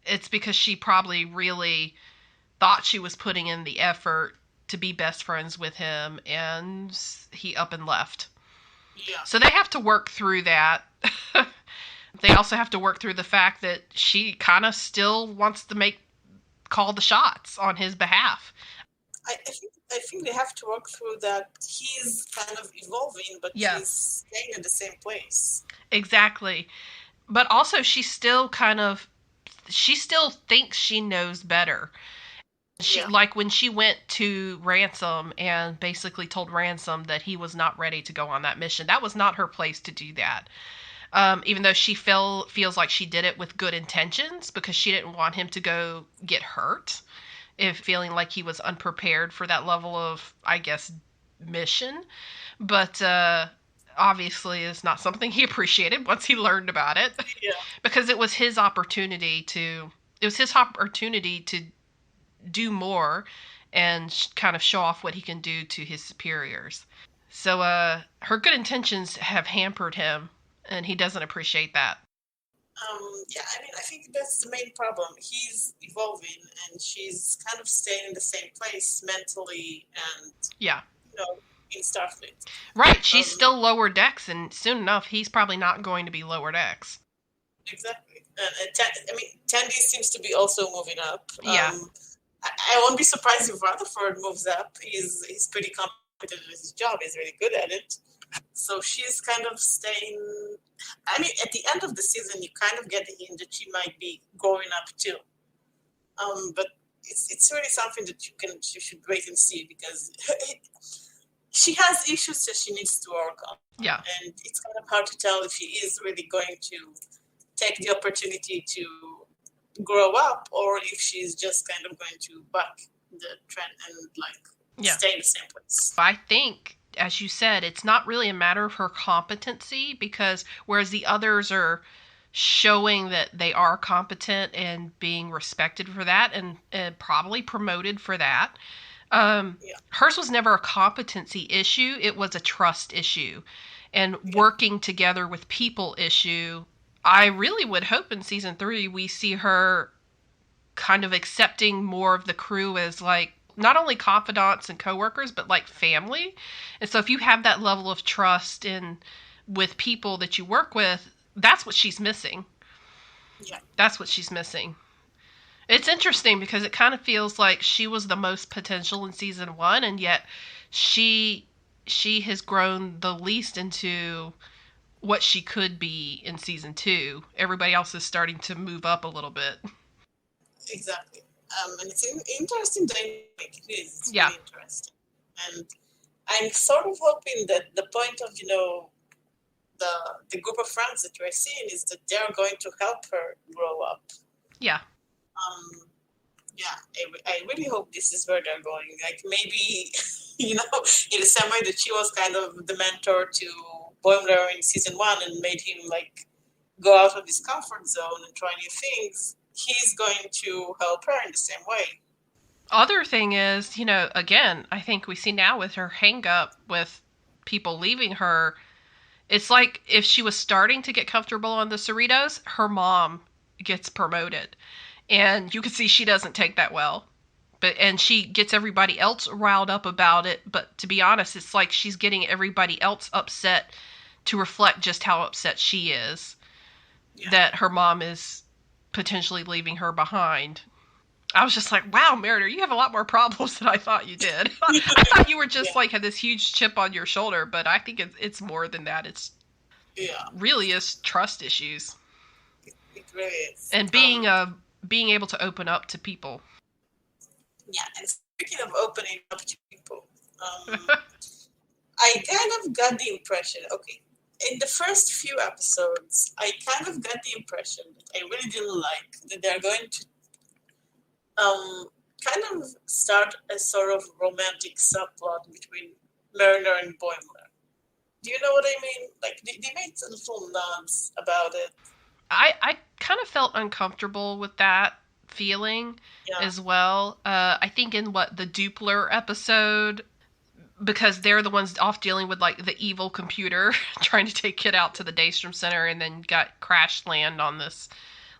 It's because she probably really thought she was putting in the effort to be best friends with him, and he up and left. Yeah. So they have to work through that. They also have to work through the fact that she kind of still wants to call the shots on his behalf. I think they have to work through that. He's kind of evolving, but he's staying in the same place. Exactly. But also she still thinks she knows better. Like when she went to Ransom and basically told Ransom that he was not ready to go on that mission, that was not her place to do that. Even though she feels like she did it with good intentions, because she didn't want him to go get hurt, if feeling like he was unprepared for that level of, I guess, mission. But obviously is not something he appreciated once he learned about it. Yeah. Because it was his opportunity to do more and kind of show off what he can do to his superiors. So her good intentions have hampered him, and he doesn't appreciate that. Yeah, I mean, I think that's the main problem. He's evolving, and she's kind of staying in the same place mentally and, in Starfleet. Right, she's still lower decks, and soon enough, he's probably not going to be lower decks. Exactly. And Tandy seems to be also moving up. Yeah. I won't be surprised if Rutherford moves up. He's pretty competent at his job. He's really good at it. So she's kind of staying. I mean, at the end of the season, you kind of get the hint that she might be growing up too. But it's really something that you should wait and see, because she has issues that she needs to work on. Yeah. And it's kind of hard to tell if she is really going to take the opportunity to grow up, or if she's just kind of going to buck the trend and stay in the same place. I think, as you said, it's not really a matter of her competency, because whereas the others are showing that they are competent and being respected for that, and probably promoted for that, hers was never a competency issue. It was a trust issue and working together with people issue. I really would hope in season 3 we see her kind of accepting more of the crew as like not only confidants and coworkers, but like family. And so if you have that level of trust with people that you work with, that's what she's missing. Yeah. That's what she's missing. It's interesting because it kind of feels like she was the most potential in season 1, and yet she has grown the least into what she could be in season 2. Everybody else is starting to move up a little bit. Exactly. And it's an interesting dynamic. It is. It's really interesting. And I'm sort of hoping that the point of, the group of friends that we're seeing is that they're going to help her grow up. Yeah. I really hope this is where they're going. Like maybe, in the same way that she was kind of the mentor to Boimler in season 1 and made him like go out of his comfort zone and try new things, he's going to help her in the same way. Other thing is, again, I think we see now with her hang up with people leaving her, it's like if she was starting to get comfortable on the Cerritos, her mom gets promoted. And you can see she doesn't take that well. And she gets everybody else riled up about it. But to be honest, it's like she's getting everybody else upset to reflect just how upset she is that her mom is potentially leaving her behind. I was just like, wow, Mariner, you have a lot more problems than I thought you did. I thought you were just Yeah, like had this huge chip on your shoulder, but I think it's more than that. It's yeah, really is trust issues it really is. and being able to open up to people. Yeah, and speaking of opening up to people, I kind of got the impression, okay, in the first few episodes, I kind of got the impression that I really didn't like that they're going to um, kind of start a sort of romantic subplot between Mariner and Boimler. Do you know what I mean? Like, they made some little nods about it. I kind of felt uncomfortable with that feeling Yeah. as well. I think in what the Dupler episode, because they're the ones off dealing with like the evil computer trying to take Kid out to the Daystrom Center and then got crash land on this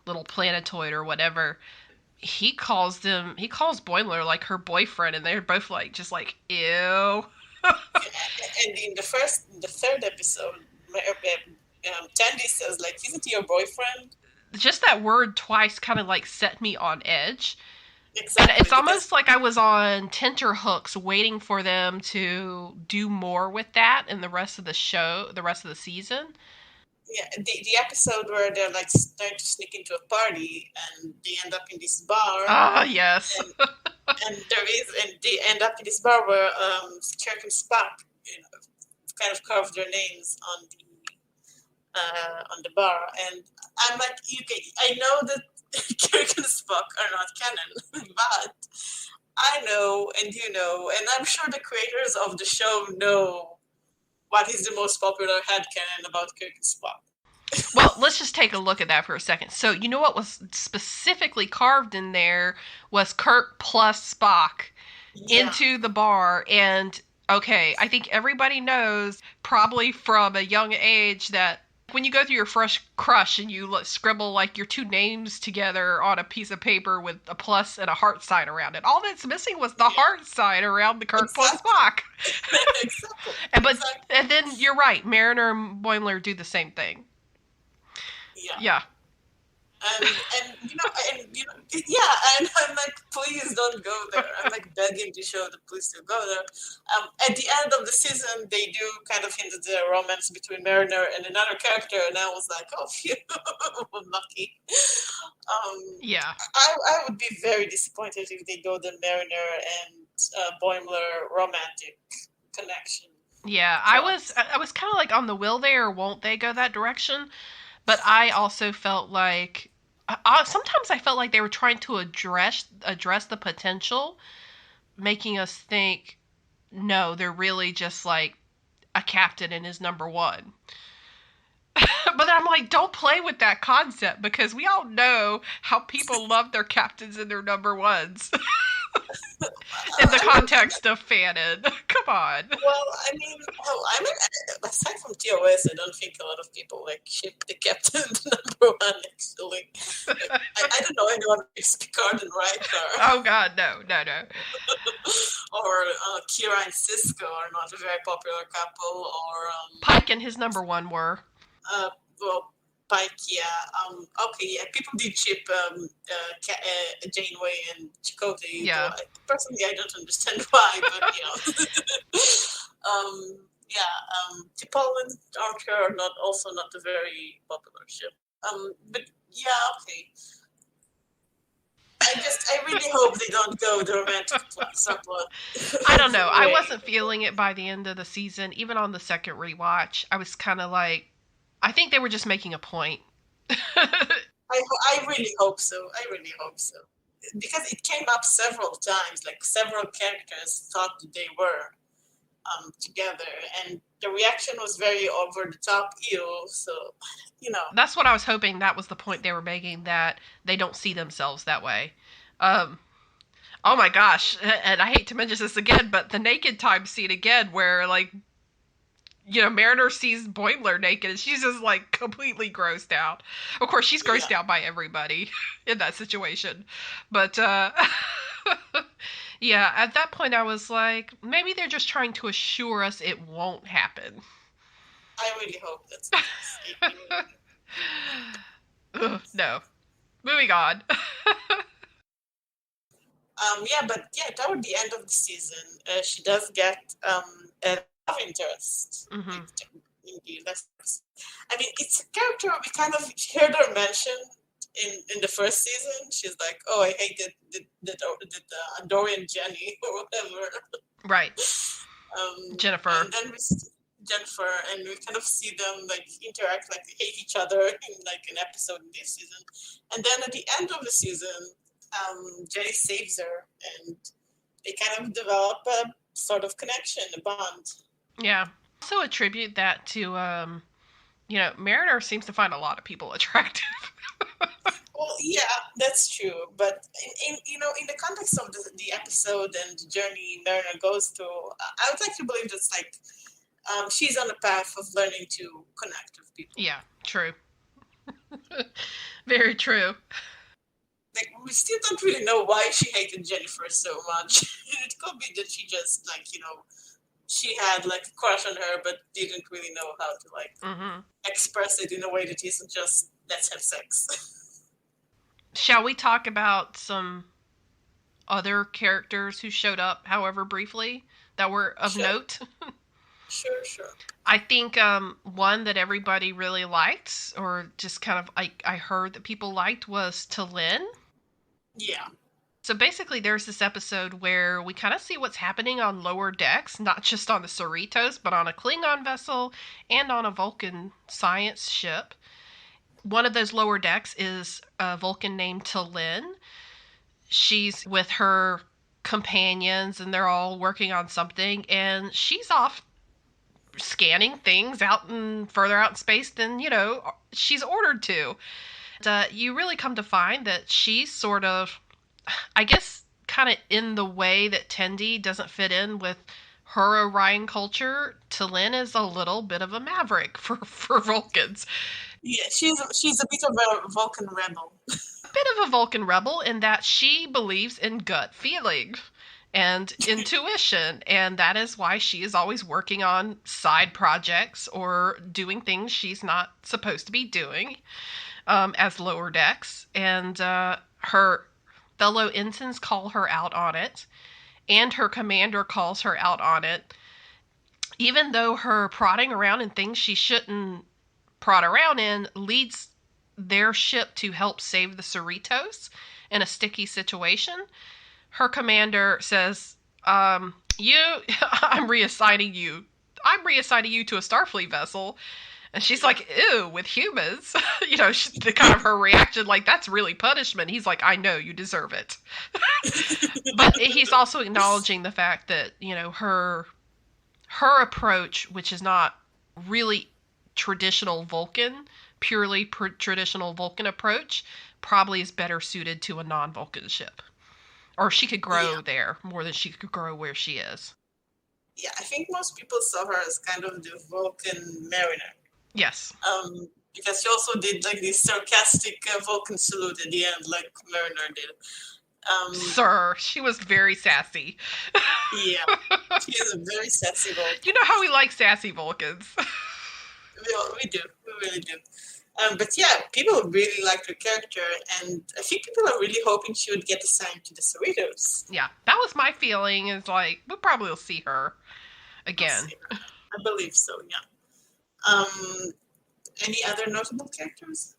little planetoid or whatever. He calls Boimler like her boyfriend, and they're both like just like ew. And in the third episode, Tandy says, like, isn't he your boyfriend? Just that word twice kind of like set me on edge. And Exactly, it's because almost like I was on tenterhooks waiting for them to do more with that in the rest of the show, the rest of the season. yeah, the episode where they're like trying to sneak into a party and they end up in this bar, Ah, yes. and and they end up in this bar where Kirk and Spock, kind of carved their names on the bar, and I'm like, okay, I know that Kirk and Spock are not canon, but I know, and you know, and I'm sure the creators of the show know what is the most popular headcanon about Kirk and Spock. Well, let's just take a look at that for a second. So, you know what was specifically carved in there was Kirk plus Spock Yeah, into the bar. And okay, I think everybody knows probably from a young age that when you go through your fresh crush and you scribble like your two names together on a piece of paper with a plus and a heart sign around it, all that's missing was the heart sign around the Kirk plus exactly, Spock. exactly, And but exactly. and then you're right, Mariner and Boimler do the same thing. Yeah. Yeah. Yeah, and I'm like, please don't go there. I'm like begging the show to please to go there. At the end of the season, they do kind of hint at the romance between Mariner and another character, and I was like, oh, phew, I'm lucky. Yeah. I would be very disappointed if they go the Mariner and Boimler romantic connection. Yeah, I was kind of like on the will they or won't they go that direction, but I also felt like sometimes I felt like they were trying to address the potential, making us think no, they're really just like a captain and his number one. But I'm like, don't play with that concept because we all know how people love their captains and their number ones in the I mean, context of fanon. Come on. well, I mean, aside from TOS, I don't think a lot of people like ship the captain to number one. Actually, I don't know anyone who is Picard and Riker, Oh God, no, no, no. or Kira and Cisco are not a very popular couple, or Pike and his number one were. well, Pike, yeah. Okay, yeah. People did ship Janeway and Chakotay. Yeah. Personally, I don't understand why, but yeah. T'Pol and Archer are not also not a very popular ship. But yeah, okay. I really hope they don't go the romantic subplot. I don't know. I way. wasn't feeling it by the end of the season. Even on the second rewatch, I was kind of like, I think they were just making a point. I really hope so. I really hope so. Because it came up several times, like several characters thought that they were together, and the reaction was very over the top ew. So, That's what I was hoping. That was the point they were making, that they don't see themselves that way. Um, oh my gosh, and I hate to mention this again, but the naked time scene again, where like, Mariner sees Boimler naked and she's just like completely grossed out. Of course, she's grossed yeah. out by everybody in that situation. But yeah, at that point I was like, maybe they're just trying to assure us it won't happen. I really hope that's the case. I really Ugh, no. Moving on. Toward the end of the season, she does get a love interest. Mm-hmm. Indeed, I mean, it's a character we kind of heard her mention in the first season. She's like, "Oh, I hated the Dorian Jenny or whatever." Right. Jennifer. And then Jennifer, and we kind of see them like interact, like they hate each other in like an episode in this season. And then at the end of the season, Jenny saves her, and they kind of develop a sort of connection, a bond. Yeah. Also attribute that to, Mariner seems to find a lot of people attractive. Well, yeah, that's true. But in the context of the episode and the journey Mariner goes through, I would like to believe that's like she's on the path of learning to connect with people. Yeah, true. Very true. Like, we still don't really know why she hated Jennifer so much. It could be that she just she had like a crush on her, but didn't really know how to express it in a way that isn't just let's have sex. Shall we talk about some other characters who showed up, however briefly, that were of note? Sure. I think one that everybody really liked, or just kind of I heard that people liked, was T'Lyn. Yeah. So basically there's this episode where we kind of see what's happening on lower decks, not just on the Cerritos, but on a Klingon vessel and on a Vulcan science ship. One of those lower decks is a Vulcan named T'Lyn. She's with her companions and they're all working on something, and she's off scanning things further out in space than, she's ordered to. You really come to find that she's sort of, I guess, kind of in the way that Tendi doesn't fit in with her Orion culture. T'Lyn is a little bit of a maverick for Vulcans. Yeah, she's a bit of a Vulcan rebel. A bit of a Vulcan rebel in that she believes in gut feeling and intuition, and that is why she is always working on side projects or doing things she's not supposed to be doing as lower decks, and her fellow ensigns call her out on it, and her commander calls her out on it, even though her prodding around in things she shouldn't prod around in leads their ship to help save the Cerritos in a sticky situation. Her commander says, I'm reassigning you to a Starfleet vessel. And she's like, ew, with humans. The kind of her reaction, like, that's really punishment. He's like, I know, you deserve it. But he's also acknowledging the fact that, her approach, which is not really traditional Vulcan, purely traditional Vulcan approach, probably is better suited to a non-Vulcan ship. Or she could grow there more than she could grow where she is. Yeah, I think most people saw her as kind of the Vulcan Mariner. Yes. Because she also did like this sarcastic Vulcan salute at the end, like Mariner did. Sir, she was very sassy. Yeah, she is a very sassy Vulcan. You know how we like sassy Vulcans. We do. We really do. But yeah, people really liked her character, and I think people are really hoping she would get assigned to the Cerritos. Yeah, that was my feeling, is like, we probably will see her again. I believe so, yeah. Any other notable characters?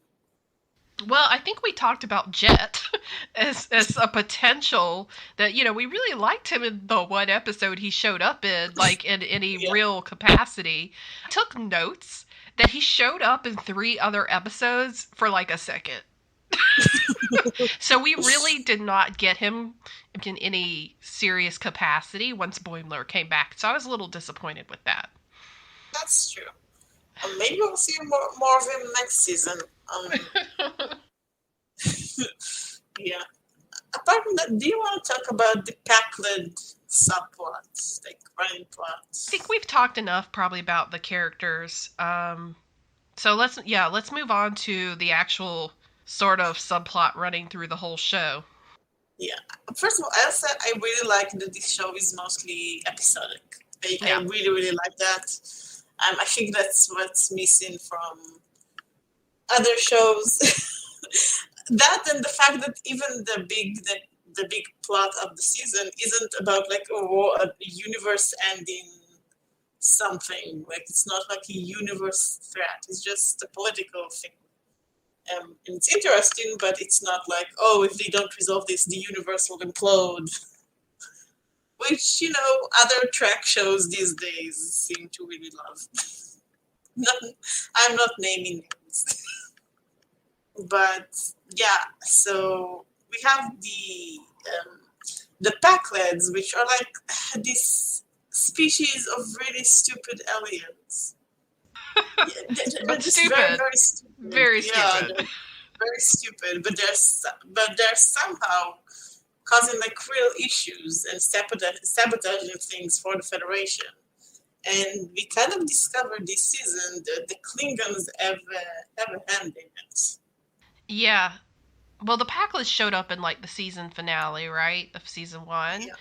Well, I think we talked about Jet as a potential that, we really liked him in the one episode he showed up in, like, in any real capacity. I took notes that he showed up in 3 other episodes for like a second. So we really did not get him in any serious capacity once Boimler came back. So I was a little disappointed with that. That's true. Maybe we'll see more of him next season. Yeah. Apart from that, do you want to talk about the Packland subplots, like running plots? I think we've talked enough probably about the characters. So let's move on to the actual sort of subplot running through the whole show. Yeah. First of all, I said I really like that this show is mostly episodic. I really, really like that. I think that's what's missing from other shows. That and the fact that even the the big plot of the season isn't about like a universe ending something. Like it's not like a universe threat. It's just a political thing. And it's interesting, but it's not like, oh, if they don't resolve this, the universe will implode. Which, other track shows these days seem to really love. I'm not naming names. But, yeah, so we have the Packlets, which are like this species of really stupid aliens. But just stupid. Very, very stupid. Very stupid. They're very stupid, but they're somehow causing like real issues and sabotaging things for the Federation. And we kind of discovered this season that the Klingons have a hand in it. Yeah. Well, the Packlets showed up in like the season finale, right, of season 1. Yeah.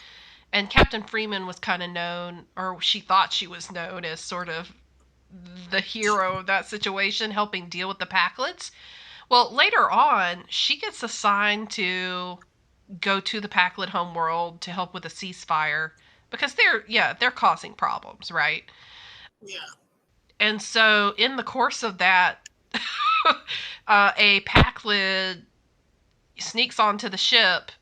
And Captain Freeman was kind of known, or she thought she was known as sort of the hero of that situation, helping deal with the Packlets. Well, later on, she gets assigned to go to the Packlet homeworld to help with a ceasefire because they're causing problems, right? Yeah. And so in the course of that, a Packlet sneaks onto the ship.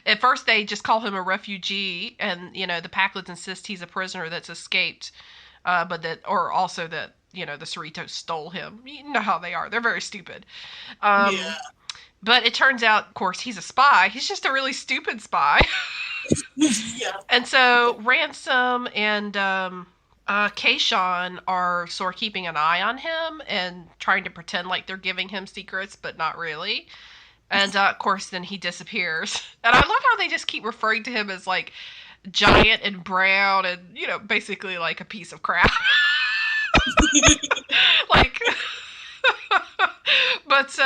At first, they just call him a refugee, and the Packlets insist he's a prisoner that's escaped, or also that the Cerritos stole him. You know how they are; they're very stupid. Yeah. But it turns out, of course, he's a spy. He's just a really stupid spy. Yeah. And so Ransom and Kayshawn are sort of keeping an eye on him and trying to pretend like they're giving him secrets, but not really. And, of course, then he disappears. And I love how they just keep referring to him as, like, giant and brown and, basically like a piece of crap. Like, but,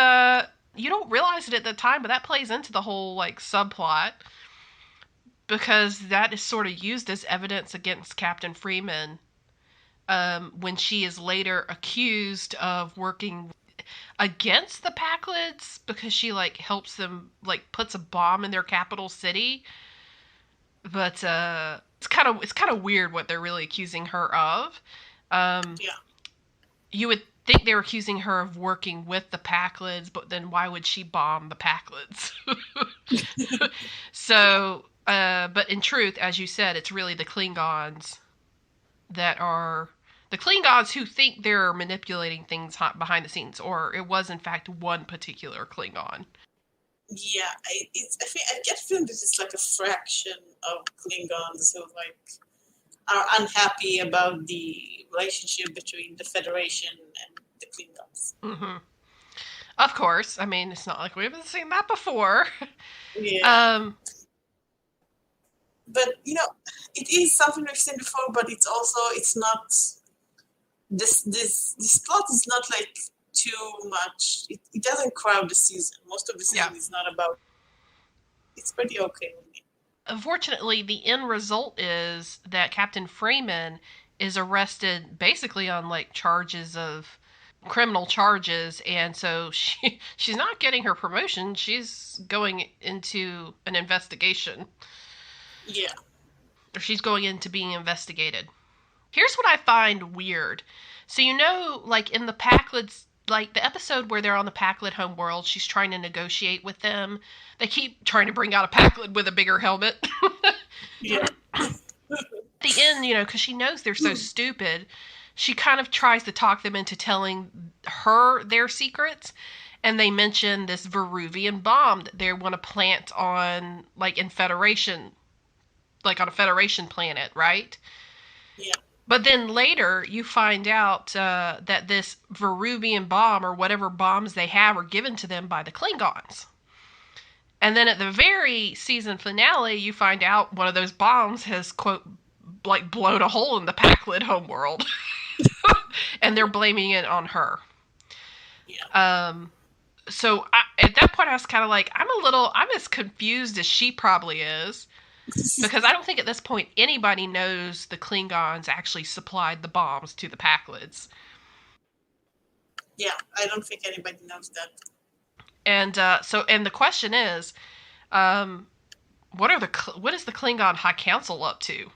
you don't realize it at the time, but that plays into the whole, like, subplot. Because that is sort of used as evidence against Captain Freeman when she is later accused of working against the Packlets because she like helps them, like puts a bomb in their capital city. But it's kind of weird what they're really accusing her of. Yeah. You would think they were accusing her of working with the Packlets, but then why would she bomb the Packlets? So, but in truth, as you said, it's really the Klingons that are the Klingons who think they're manipulating things behind the scenes, or it was in fact one particular Klingon. Yeah, I get the feeling this is like a fraction of Klingons who like are unhappy about the relationship between the Federation and the Klingons. Mm-hmm. Of course, I mean it's not like we haven't seen that before. Yeah. But it is something we've seen before, but it's not. This plot is not like too much. It doesn't crowd the season. Most of the season is not about. It's pretty okay with me. Unfortunately, the end result is that Captain Freeman is arrested basically on like criminal charges, and so she's not getting her promotion. She's going into an investigation. Yeah. Or she's going into being investigated. Here's what I find weird. So like in the Packlets, like the episode where they're on the Packlet homeworld, she's trying to negotiate with them. They keep trying to bring out a Packlet with a bigger helmet. Yeah. At the end, because she knows they're so stupid, she kind of tries to talk them into telling her their secrets. And they mention this Veruvian bomb that they want to plant on, like, in Federation, like on a Federation planet, right? Yeah. But then later, you find out that this Veruvian bomb, or whatever bombs they have, are given to them by the Klingons. And then at the very season finale, you find out one of those bombs has, quote, like, blown a hole in the Packlet homeworld. And they're blaming it on her. Yeah. So at that point, I was kind of like, I'm as confused as she probably is. Because I don't think at this point anybody knows the Klingons actually supplied the bombs to the Packlets. Yeah, I don't think anybody knows that. And and the question is, Um, what is the Klingon High Council up to?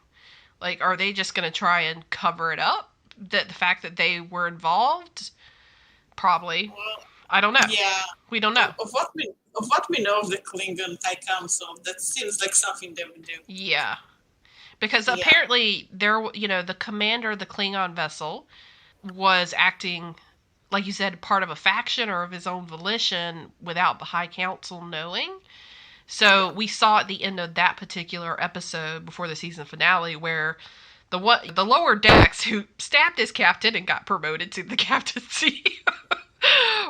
Like, are they just going to try and cover it up? That the fact that they were involved, probably. Well, I don't know. yeah. We don't know. Of what we know of the Klingon High Council, that seems like something they would do. Yeah, because Yeah. apparently the commander of the Klingon vessel was acting, like you said, part of a faction or of his own volition without the High Council knowing. So we saw at the end of that particular episode before the season finale where the lower decks who stabbed his captain and got promoted to the captaincy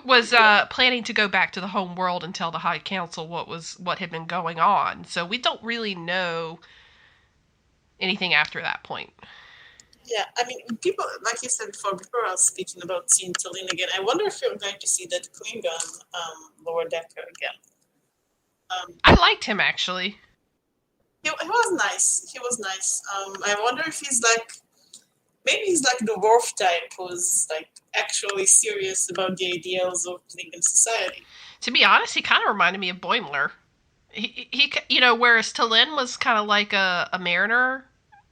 was planning to go back to the home world and tell the High Council what had been going on. So we don't really know anything after that point. Yeah, I mean, people, like you said before, people are speaking about seeing Talene again. I wonder if you're going to see that Klingon lower decker again. I liked him, actually. He was nice. He was nice. I wonder if maybe he's like the Worf type who's like actually serious about the ideals of Klingon society. To be honest, he kind of reminded me of Boimler. He whereas Talene was kind of like a mariner,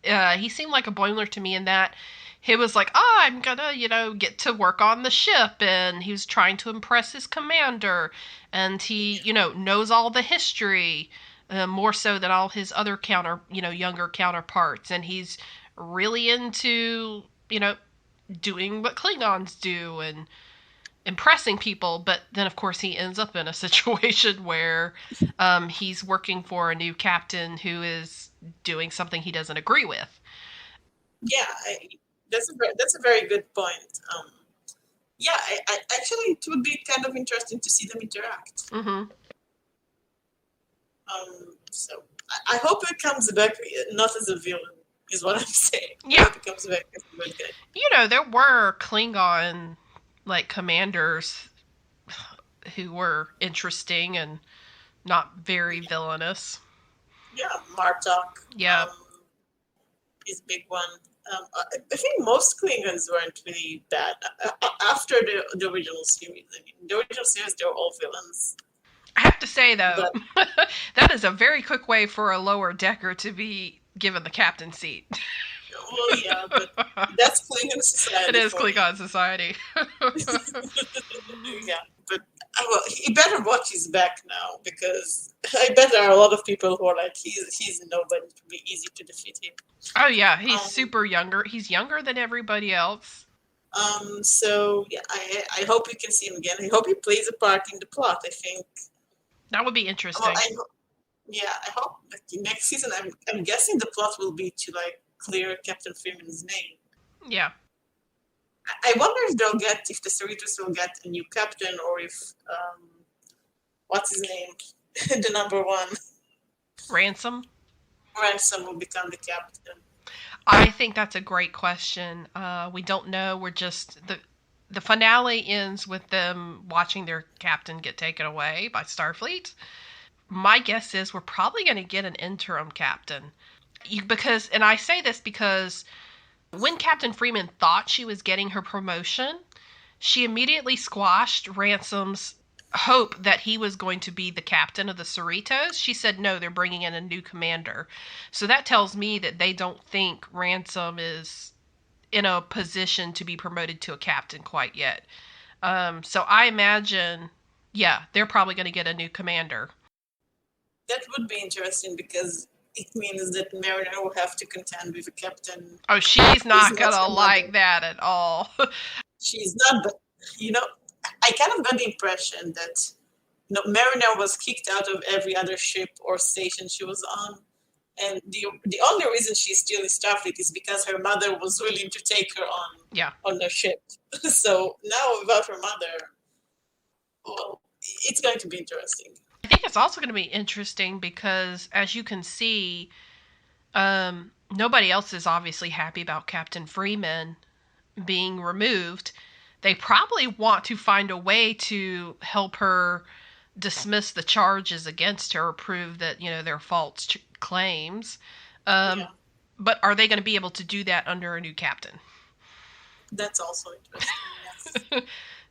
he seemed like a Boimler to me in that he was like, oh, I'm gonna, get to work on the ship, and he was trying to impress his commander, and he, knows all the history, more so than all his other younger counterparts, and he's really into, doing what Klingons do and impressing people. But then, of course, he ends up in a situation where he's working for a new captain who is doing something he doesn't agree with. Yeah, that's a very good point. Yeah, I actually, it would be kind of interesting to see them interact. Mm-hmm. So I hope it comes back not as a villain, is what I'm saying. Yeah. I hope it comes back as a good guy. There were Klingon commanders who were interesting and not very villainous. Yeah, Martok. Yeah. Is a big one. I think most Klingons weren't really bad after the original series. I mean, the original series, they were all villains. I have to say, though, that is a very quick way for a lower decker to be given the captain seat. Well, yeah, but that's Klingon society. It is Klingon society. Yeah, but well, he better watch his back now, because I bet there are a lot of people who are like, he's nobody, to be easy to defeat him. Oh yeah, he's super younger. He's younger than everybody else. So yeah, I hope we can see him again. I hope he plays a part in the plot. I think that would be interesting. Well, I hope next season. I'm guessing the plot will be to clear Captain Freeman's name. Yeah. I wonder if the Cerritos will get a new captain, or if what's his name, the number one, Ransom will become the captain. I think that's a great question. We don't know. We're just the finale ends with them watching their captain get taken away by Starfleet. My guess is we're probably going to get an interim captain. And I say this because when Captain Freeman thought she was getting her promotion, she immediately squashed Ransom's hope that he was going to be the captain of the Cerritos. She said, no, they're bringing in a new commander. So that tells me that they don't think Ransom is in a position to be promoted to a captain quite yet. So I imagine, they're probably going to get a new commander. That would be interesting, because it means that Mariner will have to contend with a captain. Oh, she's not going to like that at all. She's not, but, I kind of got the impression that Mariner was kicked out of every other ship or station she was on. And the only reason she's still in Starfleet is because her mother was willing to take her on the ship. So now, without her mother, well, it's going to be interesting. I think it's also going to be interesting because, as you can see, nobody else is obviously happy about Captain Freeman being removed. They probably want to find a way to help her dismiss the charges against her, or prove that, they're false claims. But are they going to be able to do that under a new captain? That's also interesting, yes.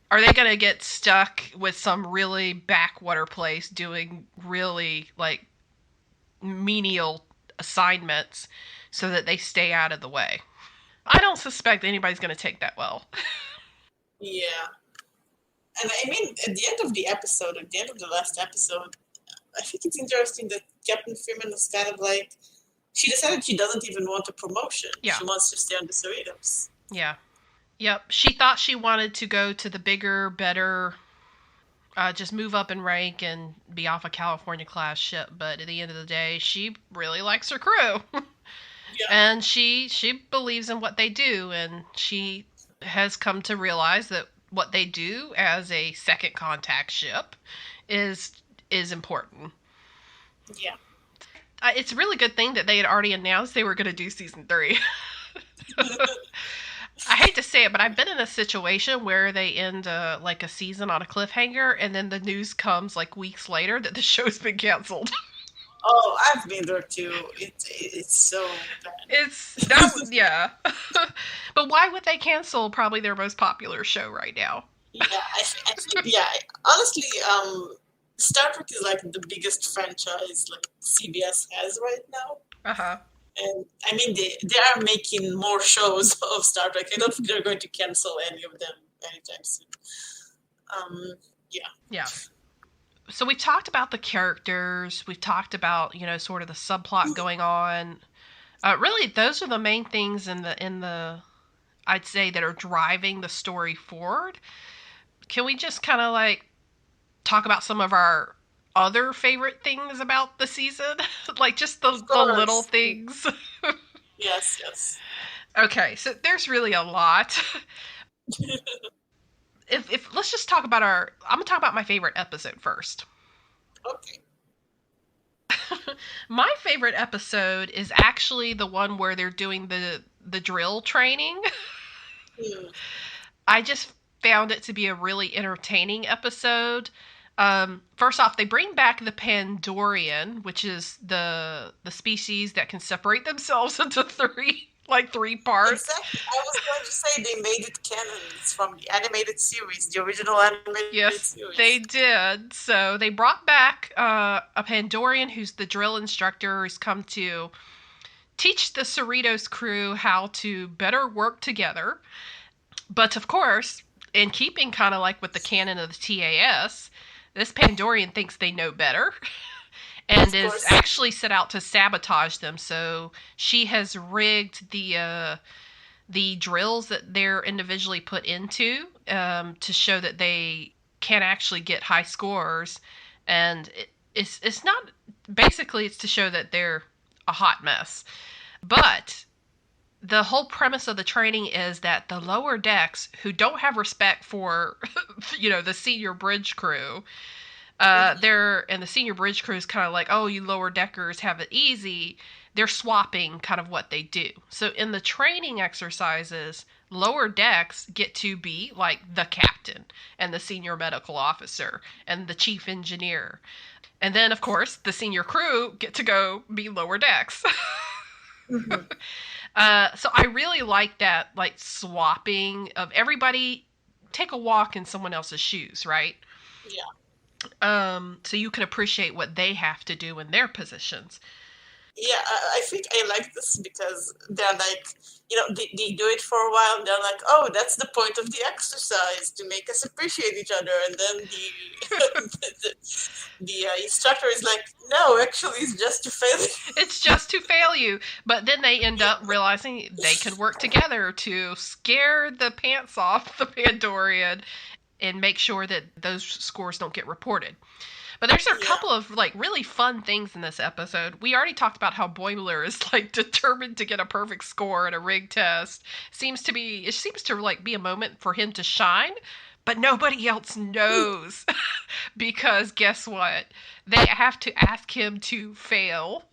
Are they going to get stuck with some really backwater place doing really like menial assignments so that they stay out of the way? I don't suspect anybody's going to take that well. Yeah. And I mean, at the end of the episode, at the end of the last episode, I think it's interesting that Captain Freeman was kind of like, she decided she doesn't even want a promotion. Yeah. She wants to stay on the Cerritos. Yeah. Yep. She thought she wanted to go to the bigger, better, just move up in rank and be off a California class ship. But at the end of the day, she really likes her crew. Yeah. And she believes in what they do, and she has come to realize that what they do as a second contact ship is important. Yeah. It's a really good thing that they had already announced they were going to do season 3. I hate to say it, but I've been in a situation where they end like a season on a cliffhanger, and then the news comes like weeks later that the show's been canceled. Oh, I've been there too. It's so bad. It's that yeah. But why would they cancel probably their most popular show right now? Yeah, I think yeah. Honestly, Star Trek is like the biggest franchise like CBS has right now. Uh-huh. And I mean, they are making more shows of Star Trek. I don't think they're going to cancel any of them anytime soon. Yeah. Yeah. So we've talked about the characters. We've talked about, sort of the subplot going on. Really, those are the main things in the I'd say that are driving the story forward. Can we just kind of like talk about some of our other favorite things about the season? Like just the little things. Yes. Okay, so there's really a lot. If let's just talk about I'm gonna talk about my favorite episode first. Okay. My favorite episode is actually the one where they're doing the drill training. I just found it to be a really entertaining episode. First off, they bring back the Pandorian, which is the species that can separate themselves into three parts. Exactly. I was going to say they made it canon. It's from the animated series, the original animated series. Yes, they did. So they brought back a Pandorian who's the drill instructor who's come to teach the Cerritos crew how to better work together. But of course, in keeping kind of like with the canon of the TAS, this Pandorian thinks they know better. And is actually set out to sabotage them. So she has rigged the drills that they're individually put into to show that they can actually get high scores. And it's not basically it's to show that they're a hot mess. But the whole premise of the training is that the lower decks, who don't have respect for the senior bridge crew. And the senior bridge crew is kind of like, oh, you lower deckers have it easy. They're swapping kind of what they do. So in the training exercises, lower decks get to be like the captain and the senior medical officer and the chief engineer. And then, of course, the senior crew get to go be lower decks. Mm-hmm. So I really like that, like swapping of everybody take a walk in someone else's shoes, right? Yeah. So you can appreciate what they have to do in their positions. Yeah, I think I like this because they're like, they do it for a while and they're like, oh, that's the point of the exercise, to make us appreciate each other. And then the instructor is like, no, actually, it's just to fail you. It's just to fail you. But then they end up realizing they can work together to scare the pants off the Pandorian and make sure that those scores don't get reported. But there's a couple of like really fun things in this episode. We already talked about how Boimler is like determined to get a perfect score in a rig test. It seems to like be a moment for him to shine, but nobody else knows. Because guess what? They have to ask him to fail.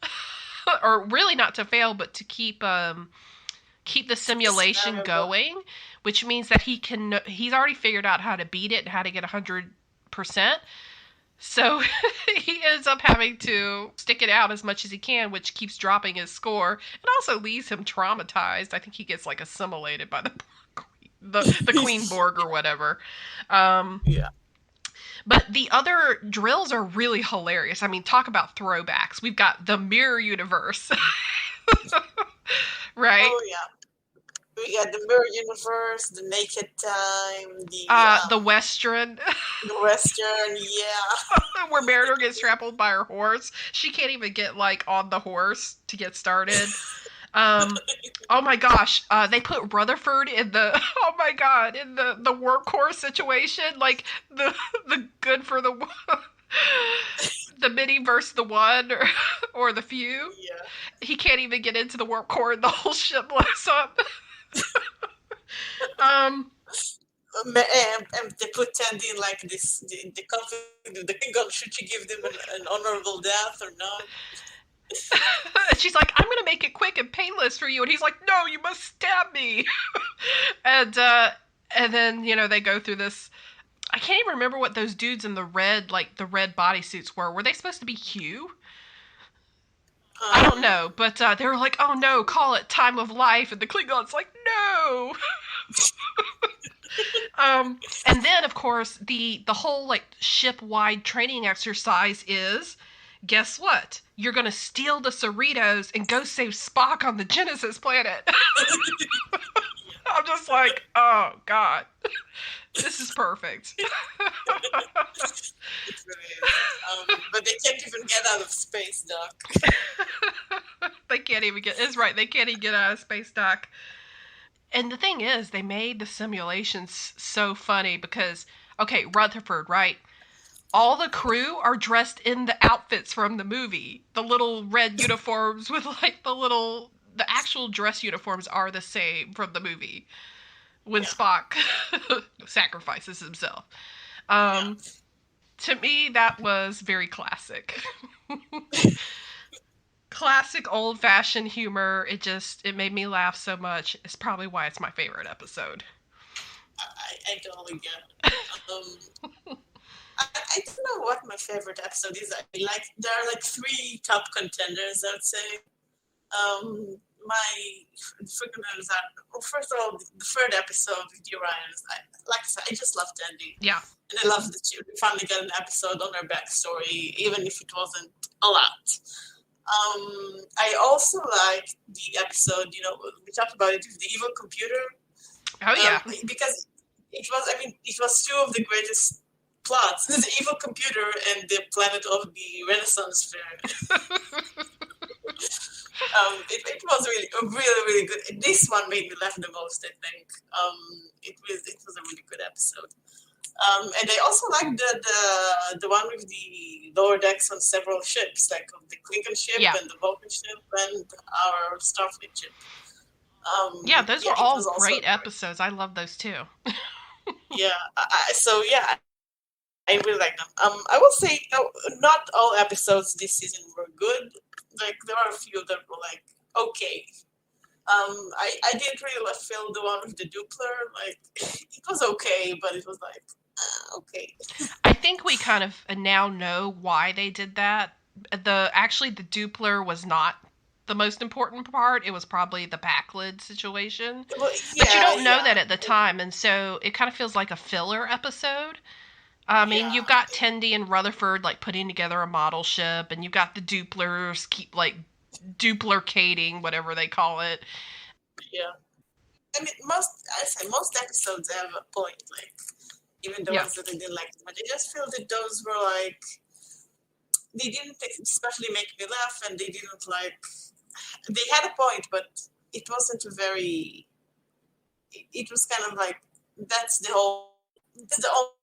Or really not to fail, but to keep the simulation going, which means that he's already figured out how to beat it and how to get 100%. So he ends up having to stick it out as much as he can, which keeps dropping his score and also leaves him traumatized. I think he gets like assimilated by the poor queen. the Queen Borg or whatever. Yeah. But the other drills are really hilarious. I mean, talk about throwbacks. We've got the mirror universe, right? Oh yeah. We got the mirror universe, the naked time, The Western, the western, yeah. where Mariner gets trampled by her horse. She can't even get like on the horse to get started. Oh my gosh, they put Rutherford in the oh my god in the workhorse situation, like the good for the the mini versus the one or the few. Yeah. He can't even get into the warp core, and the whole ship blows up. And they put Tandy in like this, the conflict, the king, should she give them an honorable death or not? And she's like, I'm gonna make it quick and painless for you, and he's like, no, you must stab me. and then they go through this. I can't even remember what those dudes in the red bodysuits were. Were they supposed to be Hugh? I don't know, but they were like, oh no, call it time of life, and the Klingon's like, no. And then of course the whole like ship-wide training exercise is, guess what? You're gonna steal the Cerritos and go save Spock on the Genesis planet. I'm just like, oh god, this is perfect. It really is. But they can't even get out of space, Doc. They can't even get. It's right. They can't even get out of space, Doc. And the thing is, they made the simulations so funny because, okay, Rutherford, right? All the crew are dressed in the outfits from the movie. The little red uniforms with like the actual dress uniforms are the same from the movie. When Spock sacrifices himself. To me, that was very classic. Classic old-fashioned humor. It made me laugh so much. It's probably why it's my favorite episode. I totally get it. I don't know what my favorite episode is. There are like three top contenders, I would say. My frequent ones are, first of all, the third episode with the Orions. Like I said, I just love Tandy. Yeah. And I love that we finally got an episode on her backstory, even if it wasn't a lot. I also like the episode, we talked about it with the evil computer. Oh, yeah. Because it was two of the greatest plots. The evil computer and the planet of the Renaissance fair. It was really, really good. This one made me laugh the most, I think. It was a really good episode. And I also like the one with the lower decks on several ships, like the Klingon ship and the Vulcan ship and our Starfleet ship. Those were all great episodes. I love those too. I really like them. I will say, not all episodes this season were good. Like, there are a few that were like, okay. I didn't really feel the one with the Doppler. Like, it was okay, but it was like, okay. I think we kind of now know why they did that. The Doppler was not the most important part. It was probably the backlid situation. Well, but you don't know that at the time, and so it kind of feels like a filler episode. I mean, you've got Tendi and Rutherford like putting together a model ship, and you've got the Dupplers keep like duplicating, whatever they call it. Yeah, I mean, most episodes have a point, like even the ones that I didn't like, but I just feel that those were like they didn't especially make me laugh, and they didn't like they had a point, but it wasn't very. It was kind of like that's the only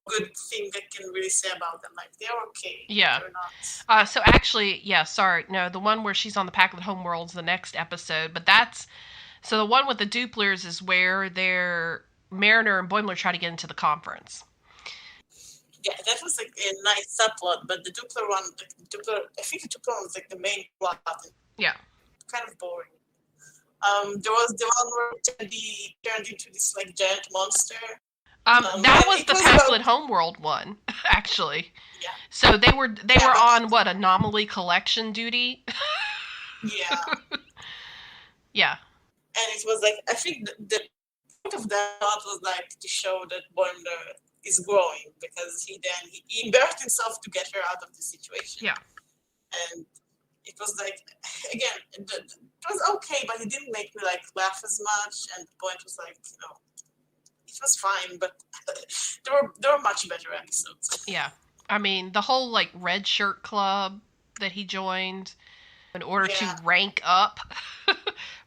good thing I can really say about them. Like, they're okay. Yeah. They're not. So actually, sorry. No, the one where she's on the Packlet Homeworld's the next episode. But so the one with the Dupplers is where Mariner and Boimler try to get into the conference. Yeah, that was like a nice subplot. But the Doppler one, I think the Doppler one was like the main plot. Yeah. Kind of boring. There was the one where Tandy turned into this like giant monster. That was the Packlet Homeworld one, actually. Yeah. So they were on what, anomaly collection duty? Yeah. Yeah. And it was like, I think the of that was like to show that Boimler is growing, because he embarrassed himself to get her out of the situation. Yeah. And it was like, again, it was okay, but it didn't make me like laugh as much. And the point was like, it was fine, but there were much better episodes. Yeah. I mean, the whole like red shirt club that he joined in order to rank up.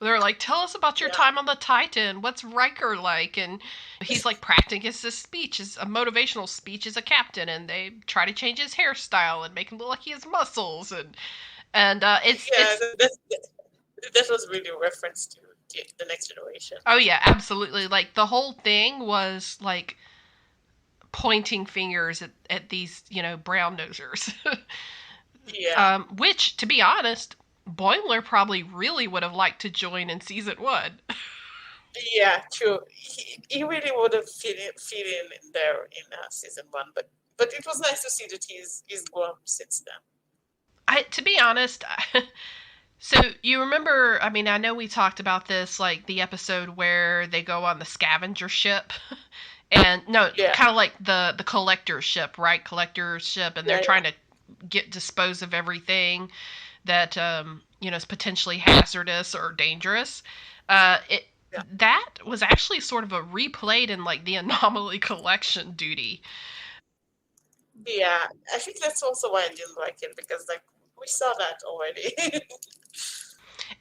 They're like, tell us about your time on the Titan. What's Riker like? And he's like practicing his speech, a motivational speech as a captain, and they try to change his hairstyle and make him look like he has muscles. And it's that was really a reference to the Next Generation. Oh yeah, absolutely. Like the whole thing was like pointing fingers at these, brown nosers. Yeah. Which, to be honest, Boimler probably really would have liked to join in season 1. Yeah, true. He really would have fit in there in season 1, but it was nice to see that he's grown since then. To be honest, so you remember? I mean, I know we talked about this, like the episode where they go on the scavenger ship. And kind of like the collector's ship, right? Collector's ship, and they're trying to dispose of everything that is potentially hazardous or dangerous. That was actually sort of a replayed in like the Anomaly Collection duty. Yeah, I think that's also why I didn't like it, because like we saw that already.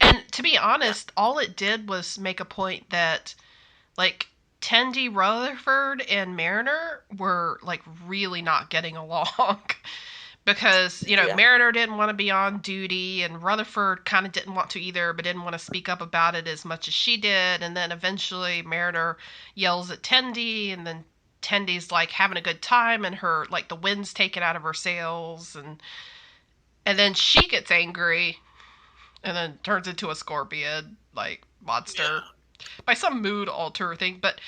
And to be honest, all it did was make a point that like Tendi, Rutherford, and Mariner were like really not getting along. Because, Mariner didn't want to be on duty, and Rutherford kind of didn't want to either, but didn't want to speak up about it as much as she did. And then eventually Mariner yells at Tendi, and then Tendi's like having a good time, and her, like, the wind's taken out of her sails, and then she gets angry, and then turns into a scorpion, like, monster, by some mood alter thing. But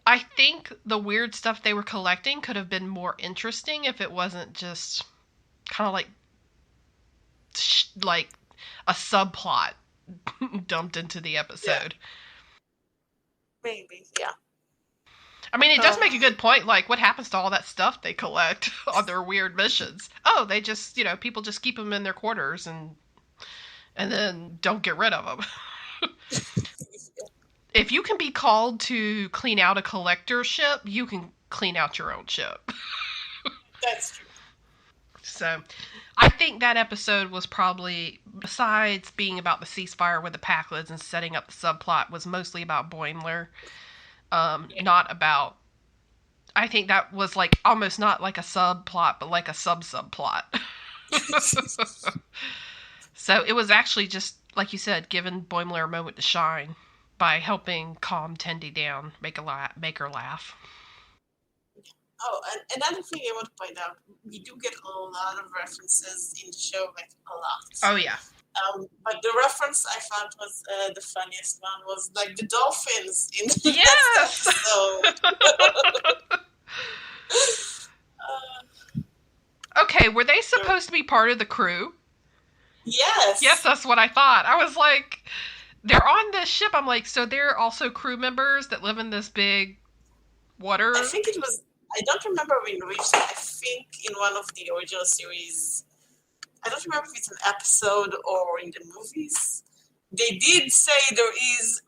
I think the weird stuff they were collecting could have been more interesting if it wasn't just kind of like a subplot dumped into the episode. Maybe, yeah. I mean, it does make a good point. Like, what happens to all that stuff they collect on their weird missions? Oh, they just, people just keep them in their quarters and then don't get rid of them. If you can be called to clean out a collector ship, you can clean out your own ship. That's true. So, I think that episode was probably, besides being about the ceasefire with the Packlids and setting up the subplot, was mostly about Boimler. Not about... I think that was like almost not like a subplot, but like a sub-subplot. So it was actually just, like you said, giving Boimler a moment to shine by helping calm Tendi down, make her laugh. Oh, and another thing I want to point out, we do get a lot of references in the show, like a lot. Oh, yeah. But the reference I found was the funniest one was like the dolphins in the yes! Okay, were they supposed to be part of the crew? Yes. Yes, that's what I thought. I was like, they're on this ship. I'm like, so they're also crew members that live in this big water? I think it was, I don't remember in which, I think in one of the original series, I don't remember if it's an episode or in the movies. They did say there is,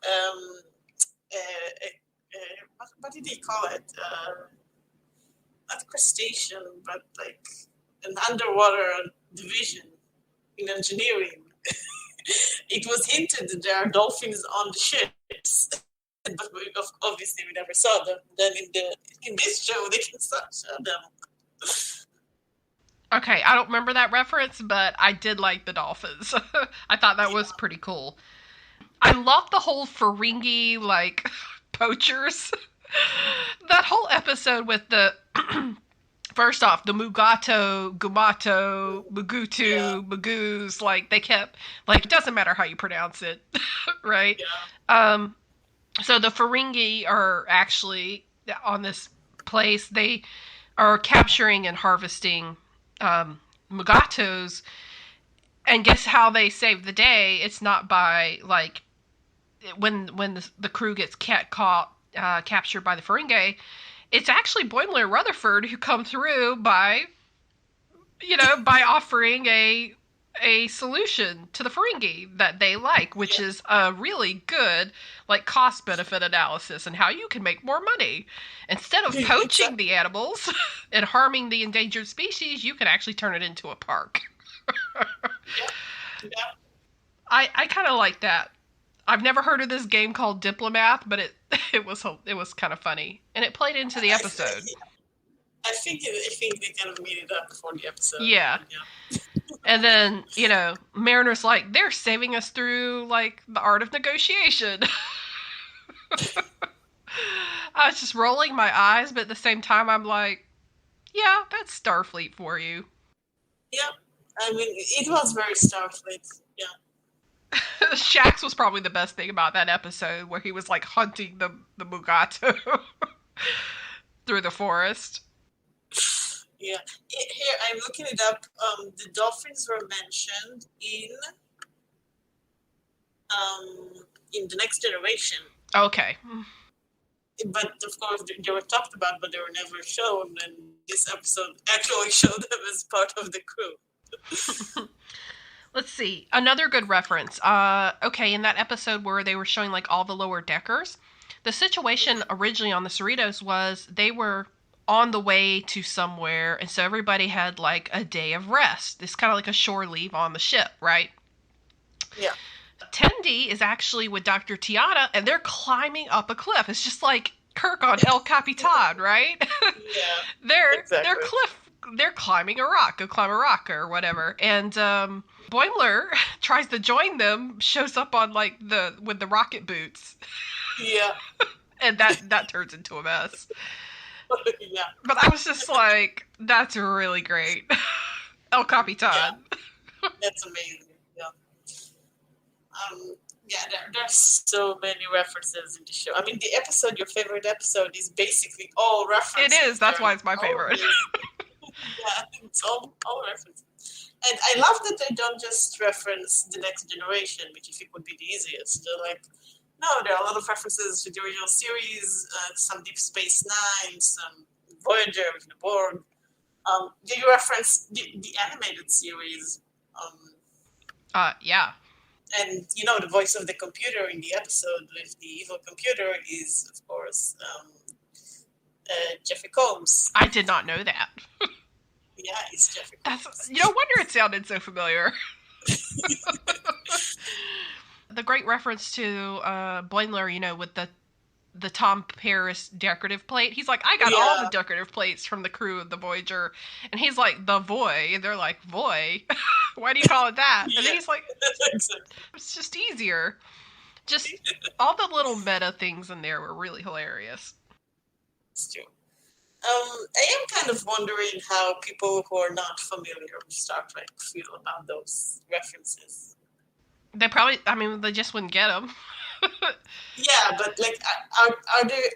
what did they call it? Not crustacean, but like an underwater division in engineering. It was hinted that there are dolphins on the ships, but obviously we never saw them. Then in this show, they can show them. Okay, I don't remember that reference, but I did like the dolphins. I thought that was pretty cool. I love the whole Ferengi, like, poachers. That whole episode with the... First off, the Mugato, Gumato, Mugutu, Magoos, like, they kept... Like, it doesn't matter how you pronounce it, right? Yeah. So the Ferengi are actually on this place. They are capturing and harvesting... Mugatos, and guess how they save the day? It's not by, like, when the crew gets caught captured by the Ferengi, it's actually Boimler and Rutherford who come through by offering a solution to the Ferengi that they like, which is a really good like cost benefit analysis and how you can make more money. Instead of poaching the animals and harming the endangered species, you can actually turn it into a park. I kind of like that. I've never heard of this game called Diplomath, but it was kind of funny, and it played into the episode. I think they kind of made it up for the episode. Yeah. And then, Mariner's like, they're saving us through, like, the art of negotiation. I was just rolling my eyes, but at the same time, I'm like, yeah, that's Starfleet for you. Yeah. I mean, it was very Starfleet. Yeah. Shax was probably the best thing about that episode, where he was, like, hunting the Mugato through the forest. Yeah, here I'm looking it up. The dolphins were mentioned in the Next Generation. Okay. But of course, they were talked about, but they were never shown. And this episode actually showed them as part of the crew. Let's see. Another good reference. Okay, in that episode where they were showing like all the lower deckers, the situation originally on the Cerritos was they were on the way to somewhere, and so everybody had like a day of rest. It's kind of like a shore leave on the ship, right? Yeah. Tendi is actually with Dr. Tiana, and they're climbing up a cliff. It's just like Kirk on El Capitan, right? Yeah. They're climbing a rock. Go climb a rock or whatever. And Boimler tries to join them, shows up on like with the rocket boots. Yeah. And that turns into a mess. Yeah. But I was just like, that's really great. El Capitan. Yeah. That's amazing. Yeah. There's so many references in the show. I mean, the episode, your favorite episode, is basically all references. It is. That's why it's my favorite. Yeah, it's all references. And I love that they don't just reference the Next Generation, which I think would be the easiest. They're like, no, there are a lot of references to the original series, some Deep Space Nine, some Voyager with the Borg. Did you reference the animated series? Yeah. And, the voice of the computer in the episode with the evil computer is, of course, Jeffrey Combs. I did not know that. Yeah, it's Jeffrey Combs. No wonder it sounded so familiar. The great reference to Boimler, with the Tom Paris decorative plate. He's like, I got all the decorative plates from the crew of the Voyager. And he's like, the Voy. And they're like, Voy? Why do you call it that? And then he's like, it's just easier. Just all the little meta things in there were really hilarious. It's true. I am kind of wondering how people who are not familiar with Star Trek feel about those references. They probably, they just wouldn't get them. Yeah, but like, are there?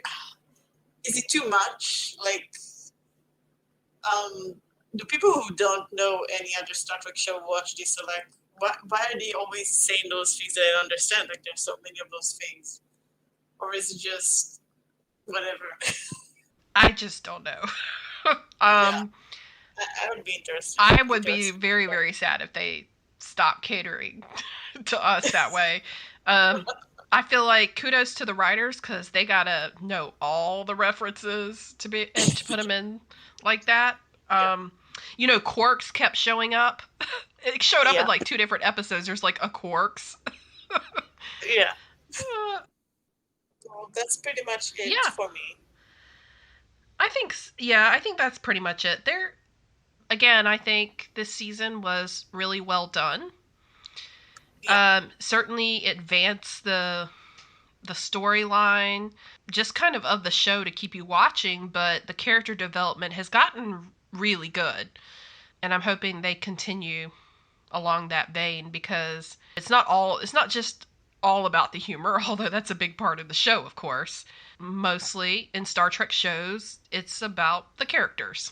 Is it too much? Like, the people who don't know any other Star Trek show watch this are like, why are they always saying those things that I don't understand? Like, there's so many of those things, or is it just whatever? I just don't know. I would be interested. I would be very, very sad if they stopped catering to us that way. I feel like kudos to the writers because they gotta know all the references to put them in like that. Quarks kept showing up. It showed up in like 2 different episodes. There's like a Quarks. Yeah. Well, that's pretty much it for me. I think that's pretty much it. I think this season was really well done. Yeah. Certainly advanced the storyline, just kind of the show to keep you watching, but the character development has gotten really good. And I'm hoping they continue along that vein because it's not just all about the humor, although that's a big part of the show, of course. Mostly in Star Trek shows, it's about the characters.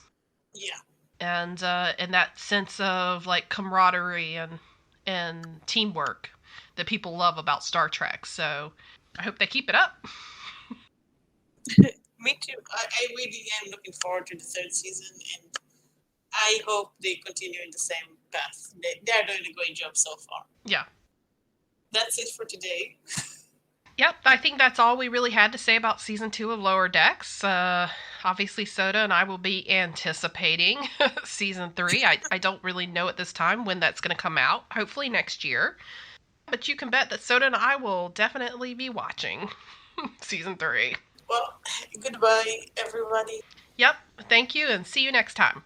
Yeah. And that sense of like camaraderie and teamwork that people love about Star Trek. So I hope they keep it up. Me too. I really am looking forward to the third season, and I hope they continue in the same path. They're doing a great job so far. Yeah. That's it for today. Yep, I think that's all we really had to say about season 2 of Lower Decks. Obviously, Soda and I will be anticipating season 3. I don't really know at this time when that's going to come out. Hopefully next year. But you can bet that Soda and I will definitely be watching season 3. Well, goodbye, everybody. Yep, thank you, and see you next time.